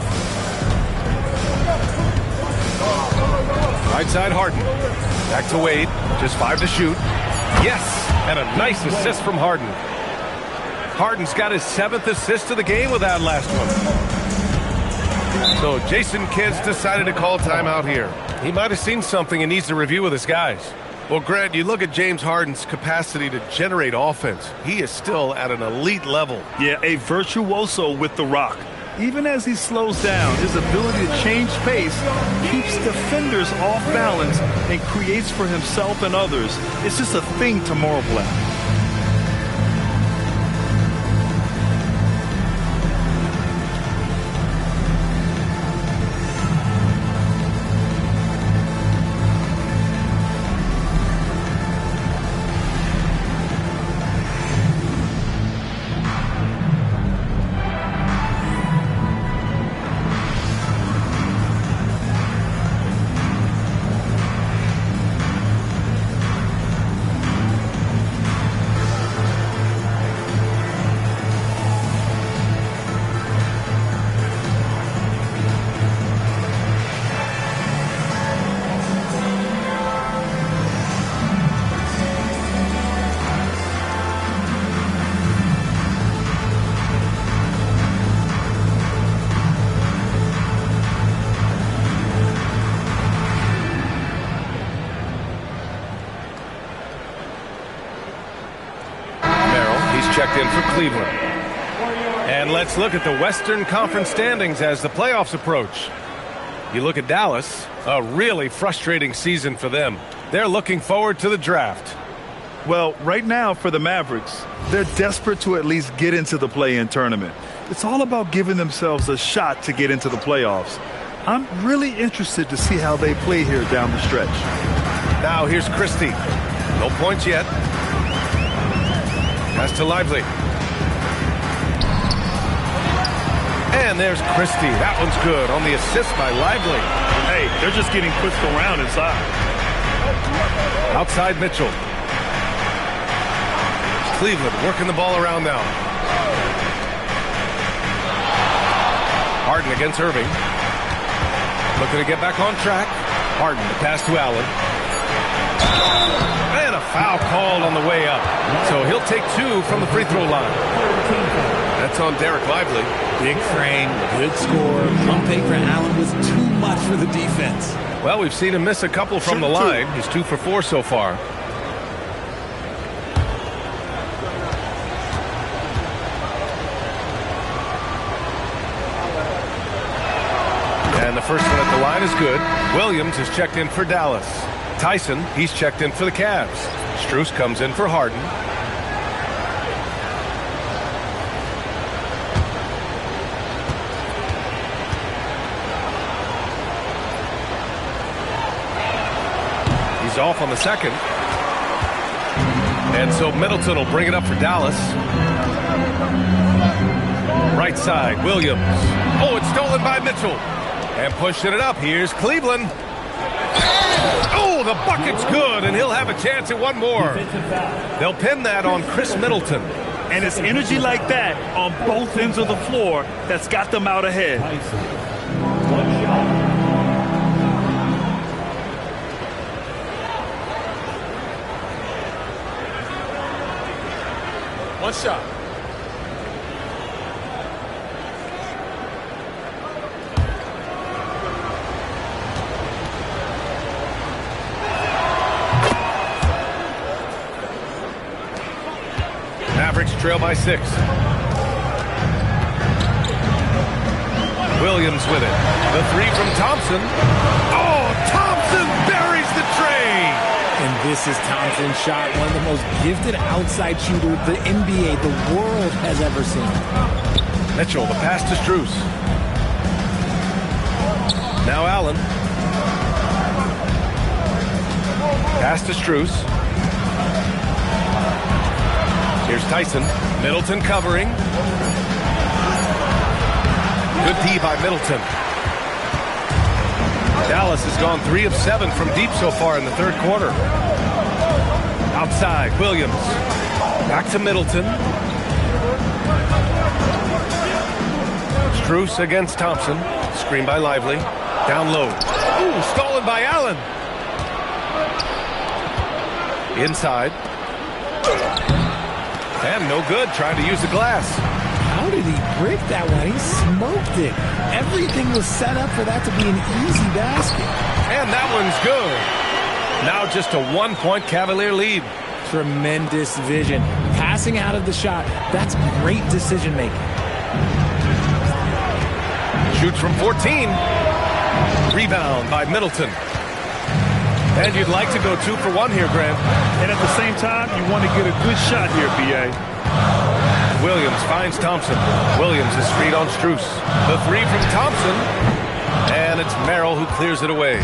Right side Harden. Back to Wade. Just 5 to shoot. Yes! And a nice assist from Harden. Harden's got his 7th assist of the game with that last one. So Jason Kidd's decided to call timeout here. He might have seen something and needs to review with his guys. Well, Grant, you look at James Harden's capacity to generate offense. He is still at an elite level. Yeah, a virtuoso with the rock. Even as he slows down, his ability to change pace keeps defenders off balance and creates for himself and others. It's just a thing to marvel at. Checked in for Cleveland. And let's look at the Western Conference standings as the playoffs approach. You look at Dallas, a really frustrating season for them. They're looking forward to the draft. Well, right now for the Mavericks, they're desperate to at least get into the play-in tournament. It's all about giving themselves a shot to get into the playoffs. I'm really interested to see how they play here down the stretch. Now here's Christie. No points yet. Pass to Lively. And there's Christie. That one's good on the assist by Lively. Hey, they're just getting pushed around inside. Outside Mitchell. Cleveland working the ball around now. Harden against Irving. Looking to get back on track. Harden, the pass to Allen. And a foul called on the way up. So he'll take 2 from the free throw line. That's on Derek Lively. Big frame, good score. Pump fake for Allen was too much for the defense. Well, we've seen him miss a couple from the line. He's 2 for 4 so far. And the first one at the line is good. Williams is checked in for Dallas. Tyson, he's checked in for the Cavs. Strus comes in for Harden. He's off on the second. And so Middleton will bring it up for Dallas. Right side, Williams. Oh, it's stolen by Mitchell. And pushing it up, here's Cleveland. Oh, the bucket's good, and he'll have a chance at one more. They'll pin that on Chris Middleton. And it's energy like that on both ends of the floor that's got them out ahead. One shot. Mavericks trail by 6. Williams with it. The 3 from Thompson. Oh, Thompson buries the tray. And this is Thompson's shot, one of the most gifted outside shooters the NBA, the world has ever seen. Mitchell, the pass to Strus. Now Allen. Pass to Strus. Here's Tyson. Middleton covering. Good D by Middleton. Dallas has gone 3 of 7 from deep so far in the third quarter. Outside, Williams. Back to Middleton. Strus against Thompson. Screen by Lively. Down low. Ooh, stolen by Allen. Inside. And no good, trying to use the glass. How did he break that one? He smoked it. Everything was set up for that to be an easy basket. And that one's good. Now just a 1-point Cavalier lead. Tremendous vision. Passing out of the shot, that's great decision making. Shoots from 14. Rebound by Middleton. And you'd like to go 2 for 1 here, Grant. And at the same time, you want to get a good shot here, B.A. Williams finds Thompson. Williams is screened on Strus. The 3 from Thompson. And it's Merrill who clears it away.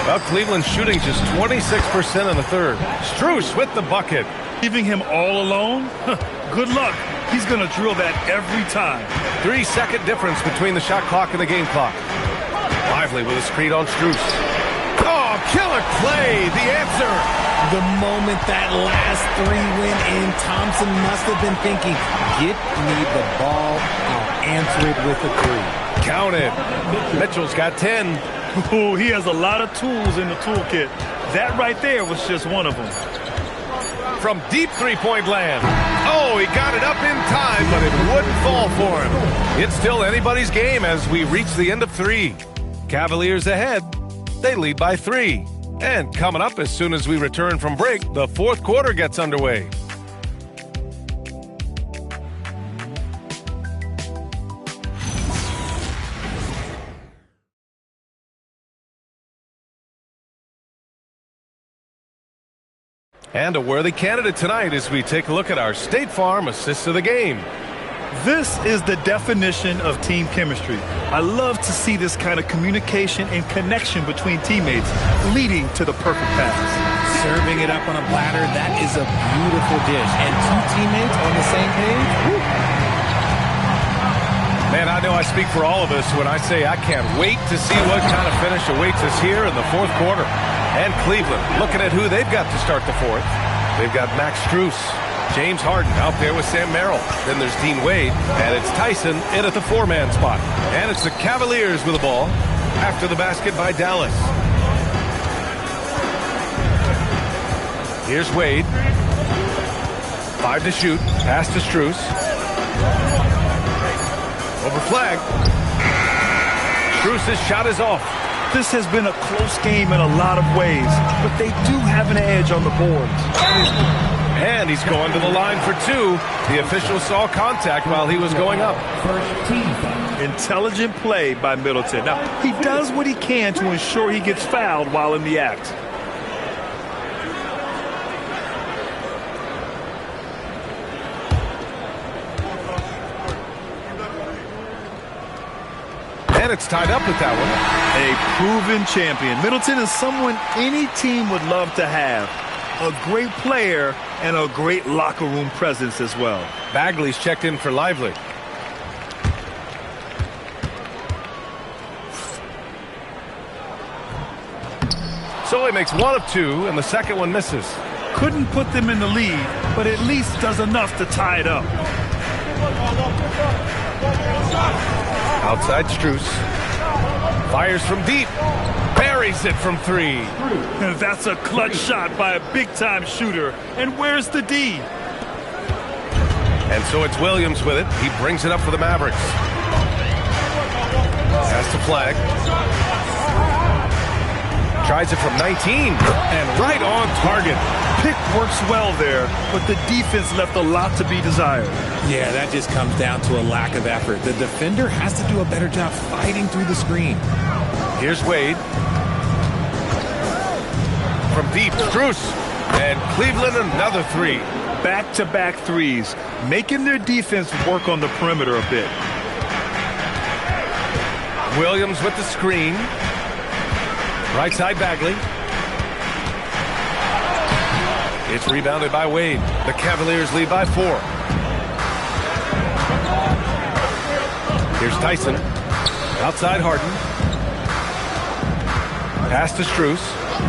Well, Cleveland shooting just 26% in the third. Strus with the bucket. Leaving him all alone? Good luck. He's going to drill that every time. 3-second difference between the shot clock and the game clock. Lively with a screen on Strus. Oh, killer play. The answer. The moment that last 3 went in, Thompson must have been thinking, get me the ball, I'll answer it with a 3. Count it. Mitchell's got 10. Ooh, he has a lot of tools in the toolkit. That right there was just one of them. From deep three-point land. Oh, he got it up in time, but it wouldn't fall for him. It's still anybody's game as we reach the end of 3. Cavaliers ahead. They lead by 3. And coming up as soon as we return from break, the fourth quarter gets underway. And a worthy candidate tonight as we take a look at our State Farm Assist of the Game. This is the definition of team chemistry. I love to see this kind of communication and connection between teammates leading to the perfect pass. Serving it up on a platter, that is a beautiful dish. And 2 teammates on the same page? Woo. Man, I know I speak for all of us when I say I can't wait to see what kind of finish awaits us here in the fourth quarter. And Cleveland looking at who they've got to start the fourth. They've got Max Strus, James Harden out there with Sam Merrill. Then there's Dean Wade, and it's Tyson in at the 4-man spot. And it's the Cavaliers with the ball after the basket by Dallas. Here's Wade. 5 to shoot. Pass to Strus. Over flag. Strus' shot is off. This has been a close game in a lot of ways, but they do have an edge on the boards. And he's going to the line for 2. The official saw contact while he was going up. First team foul. Intelligent play by Middleton. Now, he does what he can to ensure he gets fouled while in the act. And it's tied up with that one. A proven champion. Middleton is someone any team would love to have. A great player and a great locker room presence as well. Bagley's checked in for Lively. So he makes 1 of 2, and the second one misses. Couldn't put them in the lead, but at least does enough to tie it up. Outside Strus. Fires from deep. Buries it from 3. That's a clutch shot by a big-time shooter. And where's the D? And so it's Williams with it. He brings it up for the Mavericks. Pass to Flag. Tries it from 19. And right on target. Pick works well there, but the defense left a lot to be desired. Yeah, that just comes down to a lack of effort. The defender has to do a better job fighting through the screen. Here's Wade. From deep, Strus. And Cleveland another 3. Back-to-back threes, making their defense work on the perimeter a bit. Williams with the screen. Right side Bagley. It's rebounded by Wade. The Cavaliers lead by 4. Here's Tyson. Outside Harden. Pass to Strus.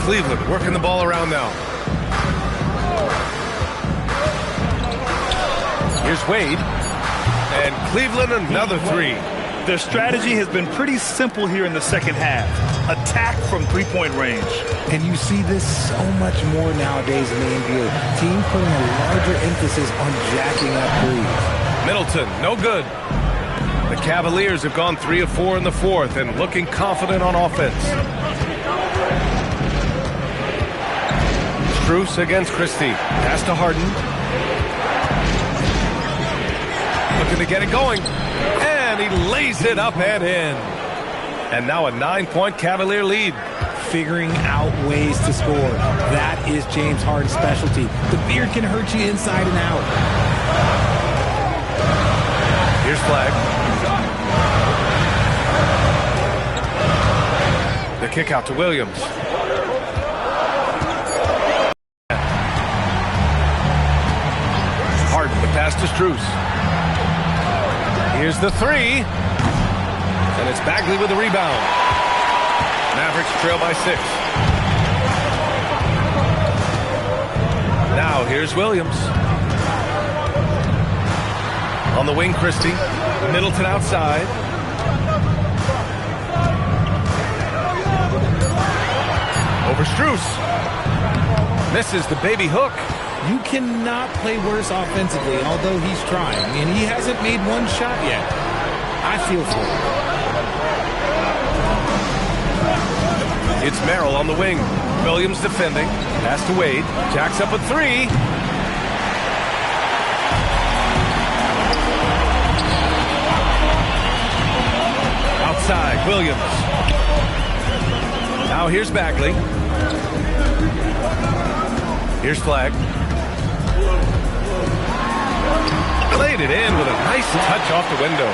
Cleveland working the ball around now. Here's Wade. And Cleveland another 3. Their strategy has been pretty simple here in the second half. Attack from three-point range. And you see this so much more nowadays in the NBA. Team putting a larger emphasis on jacking up threes. Middleton, no good. The Cavaliers have gone 3 of 4 in the fourth and looking confident on offense. Strus against Christie. Pass to Harden. Looking to get it going. And and he lays it up and in. And now a 9-point Cavalier lead. Figuring out ways to score. That is James Harden's specialty. The beard can hurt you inside and out. Here's Flag. The kick out to Williams. Harden, the pass to Strus. Here's the three. And it's Bagley with the rebound. Mavericks trail by 6. Now here's Williams. On the wing, Christie. Middleton outside. Over Strus. Misses the baby hook. You cannot play worse offensively, although he's trying, and he hasn't made one shot yet. I feel for him. It's Merrill on the wing. Williams defending. Pass to Wade. Jacks up a 3. Outside, Williams. Now here's Bagley. Here's Flag. Laid it in with a nice touch off the window.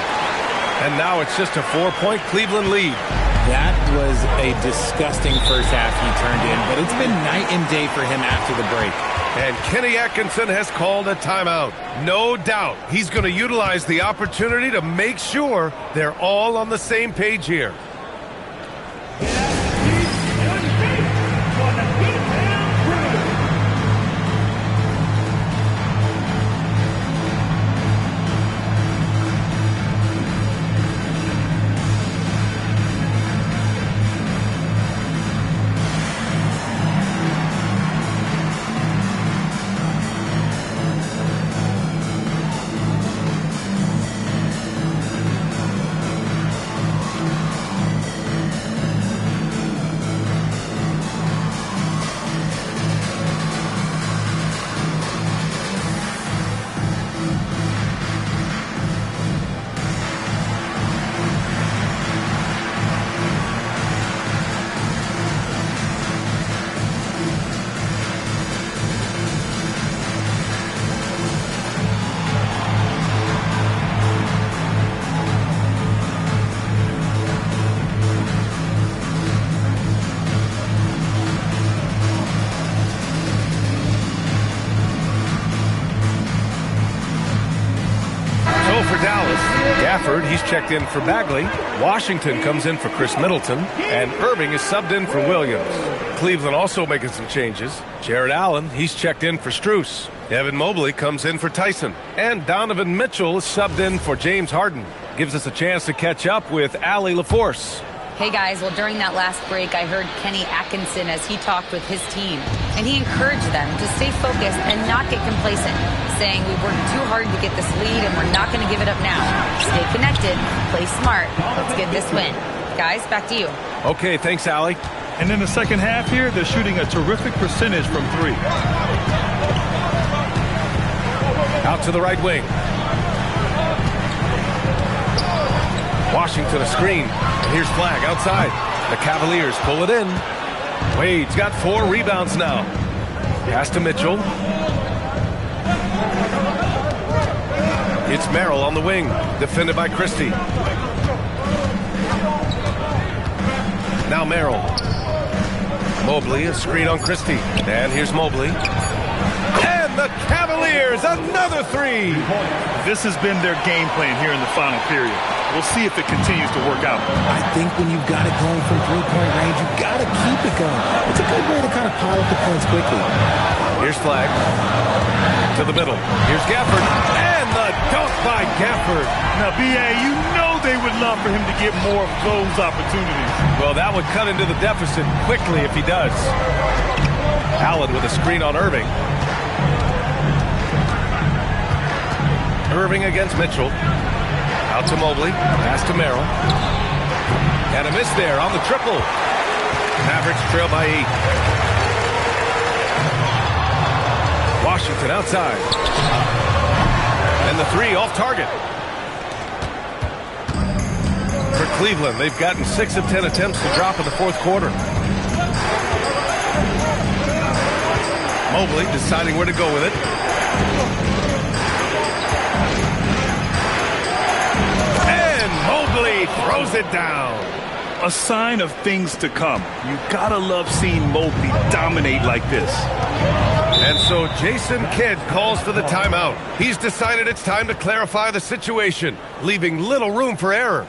And now it's just a 4-point Cleveland lead. That was a disgusting first half he turned in, but it's been night and day for him after the break. And Kenny Atkinson has called a timeout. No doubt he's going to utilize the opportunity to make sure they're all on the same page here. For Dallas, Gafford, he's checked in for Bagley. Washington comes in for Chris Middleton. And Irving is subbed in for Williams. Cleveland also making some changes. Jared Allen, he's checked in for Strus. Evan Mobley comes in for Tyson. And Donovan Mitchell is subbed in for James Harden. Gives us a chance to catch up with Allie LaForce. Hey guys, well during that last break I heard Kenny Atkinson as he talked with his team, and he encouraged them to stay focused and not get complacent, saying we worked too hard to get this lead and we're not going to give it up now. Stay connected, play smart, let's get this win. Guys, back to you. Okay, thanks Allie. And in the second half here, they're shooting a terrific percentage from 3. Out to the right wing. Washington a screen. And here's Flag outside. The Cavaliers pull it in. Wade's got 4 rebounds now. Pass to Mitchell. It's Merrill on the wing. Defended by Christie. Now Merrill. Mobley, a screen on Christie. And here's Mobley. And the Cavaliers, another 3. This has been their game plan here in the final period. We'll see if it continues to work out. I think when you've got it going from 3-point range, you've got to keep it going. It's a good way to kind of pile up the points quickly. Here's Flag. To the middle. Here's Gafford. And the dunk by Gafford. Now, B.A., you know they would love for him to get more of those opportunities. Well, that would cut into the deficit quickly if he does. Allen with a screen on Irving. Irving against Mitchell. Out to Mobley. Pass to Merrill. And a miss there on the triple. Mavericks trail by 8. Washington outside. And the 3 off target. Cleveland, they've gotten 6 of 10 attempts to drop in the fourth quarter. Mobley deciding where to go with it. And Mobley throws it down. A sign of things to come. You gotta love seeing Mobley dominate like this. And so Jason Kidd calls for the timeout. He's decided it's time to clarify the situation, leaving little room for error.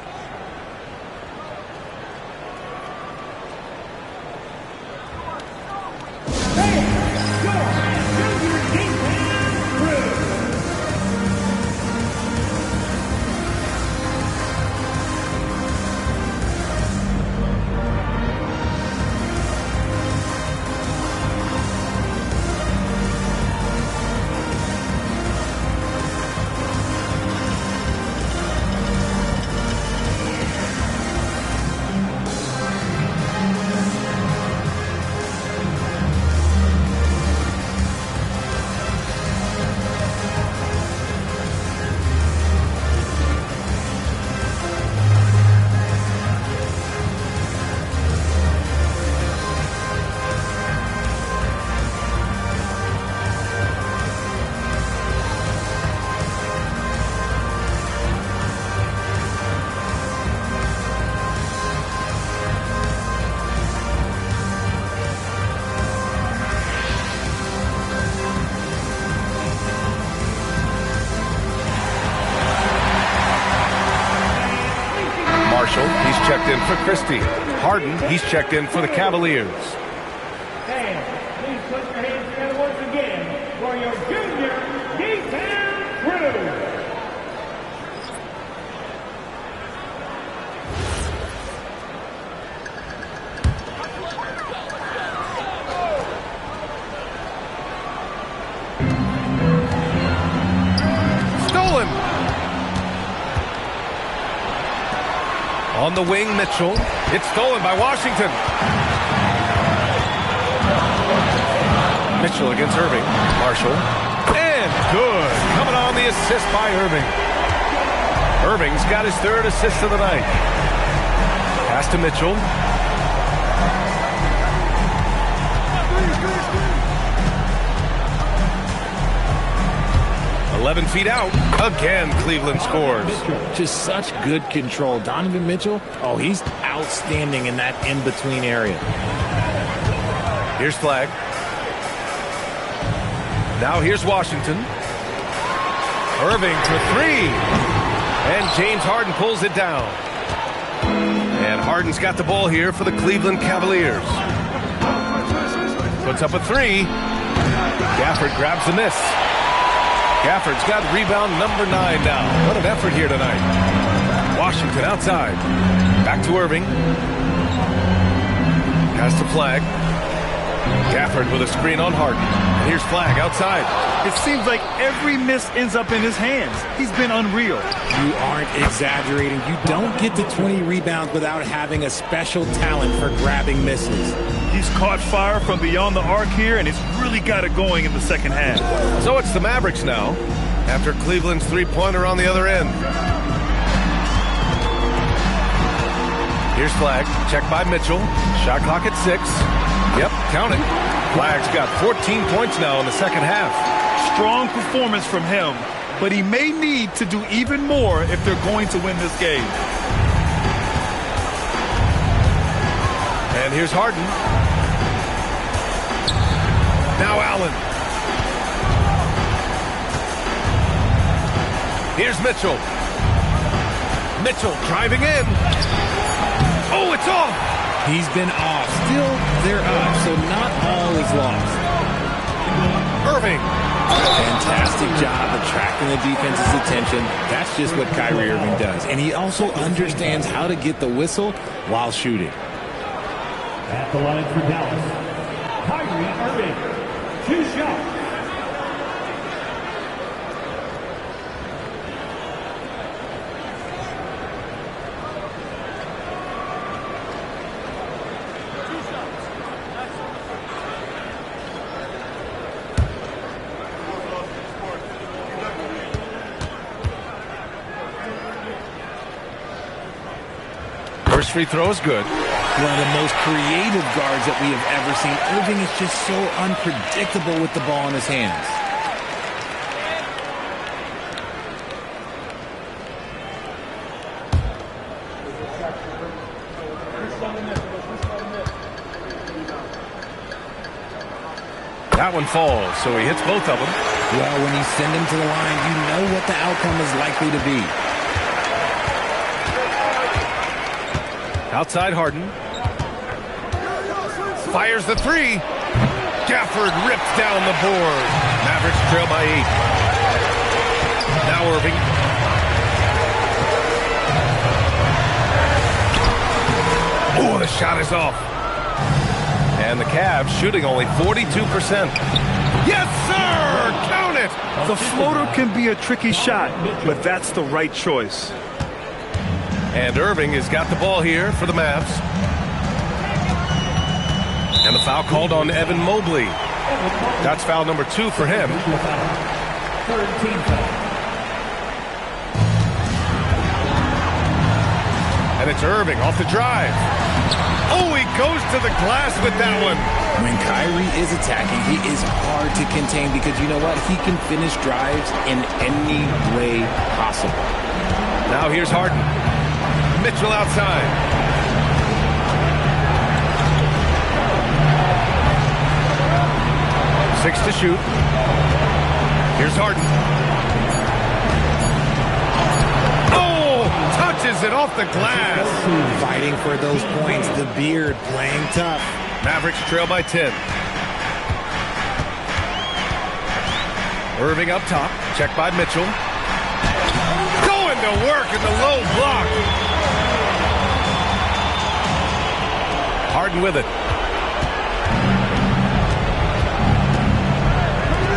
He's checked in for Christie. Harden, he's checked in for the Cavaliers. Fans, please put your hands together once again for your junior D-Town crew. Stolen! On the wing, Mitchell. It's stolen by Washington. Mitchell against Irving. Marshall. And good. Coming on the assist by Irving. Irving's got his third assist of the night. Pass to Mitchell. "11 feet out." Again, Cleveland scores. Just such good control. Donovan Mitchell, oh, he's outstanding in that in-between area. Here's Flagg. Now here's Washington. Irving for three. And James Harden pulls it down. And Harden's got the ball here for the Cleveland Cavaliers. Puts up a three. Gafford grabs the miss. Gafford's got rebound number 9 now. What an effort here tonight. Washington outside. Back to Irving. Pass to Flagg. Gafford with a screen on Harden. And here's Flagg outside. It seems like every miss ends up in his hands. He's been unreal. You aren't exaggerating. You don't get to 20 rebounds without having a special talent for grabbing misses. He's caught fire from beyond the arc here, and it's really got it going in the second half. So it's the Mavericks now, after Cleveland's three-pointer on the other end. Here's Flagg, checked by Mitchell. Shot clock at 6. Yep, count it. Flagg's got 14 points now in the second half. Strong performance from him, but he may need to do even more if they're going to win this game. And here's Harden. Now Allen. Here's Mitchell. Mitchell driving in. Oh, it's off. He's been off. Still, they're up, so not all is lost. Irving. Fantastic job attracting the defense's attention. That's just what Kyrie Irving does. And he also understands how to get the whistle while shooting. At the line for Dallas, Kyrie Irving. 2 shots. First free throw is good. One of the most creative guards that we have ever seen. Irving is just so unpredictable with the ball in his hands. That one falls, so he hits both of them. Well, when you send him to the line, you know what the outcome is likely to be. Outside Harden. Fires the three. Gafford rips down the board. Mavericks trail by 8. Now Irving. Oh, the shot is off. And the Cavs shooting only 42%. Yes, sir! Count it! The floater can be a tricky shot, but that's the right choice. And Irving has got the ball here for the Mavs. And the foul called on Evan Mobley. That's foul number 2 for him. And it's Irving off the drive. Oh, he goes to the glass with that one. When Kyrie is attacking, he is hard to contain because you know what? He can finish drives in any way possible. Now here's Harden. Mitchell outside. Six to shoot. Here's Harden. Oh, touches it off the glass. Fighting for those points. The beard playing tough. Mavericks trail by 10. Irving up top. Check by Mitchell. Going to work in the low block. Harden with it.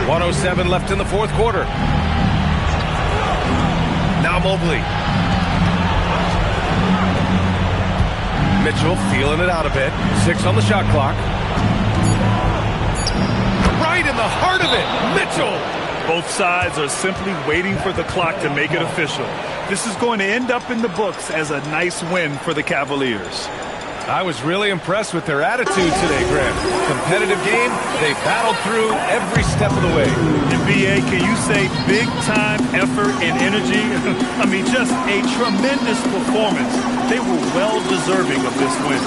1:07 left in the fourth quarter. Now Mobley. Mitchell feeling it out a bit. 6 on the shot clock. Right in the heart of it. Mitchell. Both sides are simply waiting for the clock to make it official. This is going to end up in the books as a nice win for the Cavaliers. I was really impressed with their attitude today, Grant. Competitive game, they battled through every step of the way. NBA, can you say big-time effort and energy? I mean, just a tremendous performance. They were well-deserving of this win.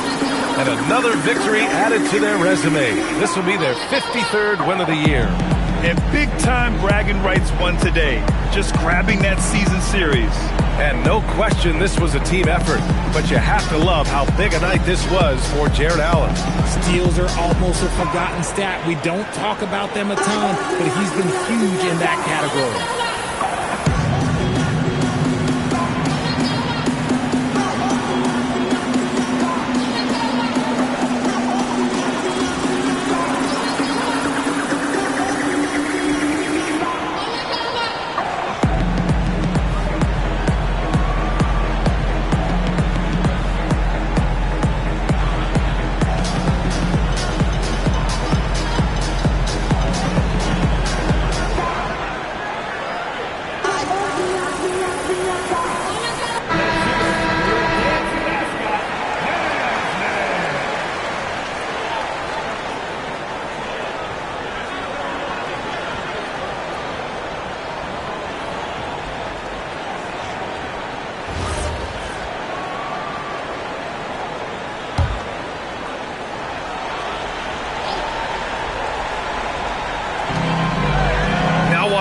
And another victory added to their resume. This will be their 53rd win of the year. And big-time bragging rights won today, just grabbing that season series. And no question this was a team effort, but you have to love how big a night this was for Jared Allen. Steals are almost a forgotten stat. We don't talk about them a ton, but he's been huge in that category.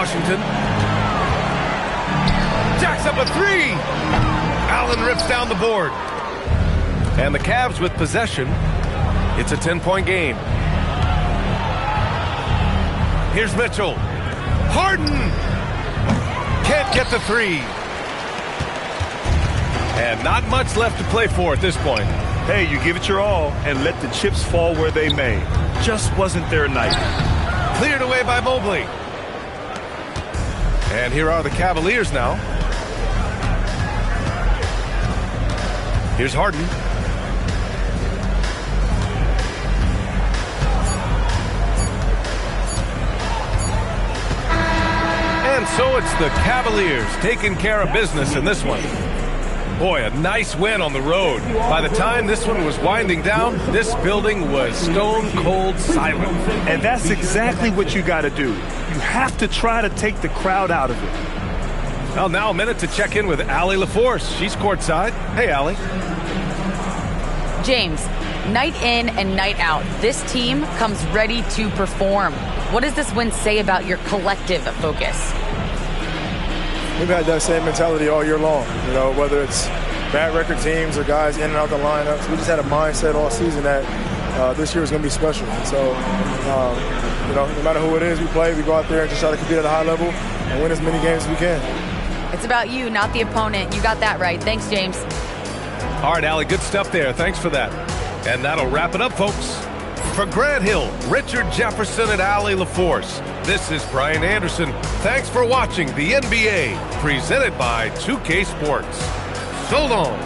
Washington. Jacks up a three. Allen rips down the board. And the Cavs with possession. It's a 10-point game. Here's Mitchell. Harden. Can't get the three. And not much left to play for at this point. Hey, you give it your all and let the chips fall where they may. Just wasn't their night. Cleared away by Mobley. And here are the Cavaliers now. Here's Harden. And so it's the Cavaliers taking care of business in this one. Boy, a nice win on the road. By the time this one was winding down, this building was stone cold silent. And that's exactly what you got to do. You have to try to take the crowd out of it. Well, now a minute to check in with Allie LaForce. She's courtside. Hey, Allie. James, night in and night out, this team comes ready to perform. What does this win say about your collective focus? We've had that same mentality all year long, you know, whether it's bad record teams or guys in and out the lineups. We just had a mindset all season that this year is going to be special. And so, you know, no matter who it is we play, we go out there and just try to compete at a high level and win as many games as we can. It's about you, not the opponent. You got that right. Thanks, James. All right, Allie, good stuff there. Thanks for that. And that'll wrap it up, folks. For Grant Hill, Richard Jefferson, and Allie LaForce, this is Brian Anderson. Thanks for watching the NBA, presented by 2K Sports. So long.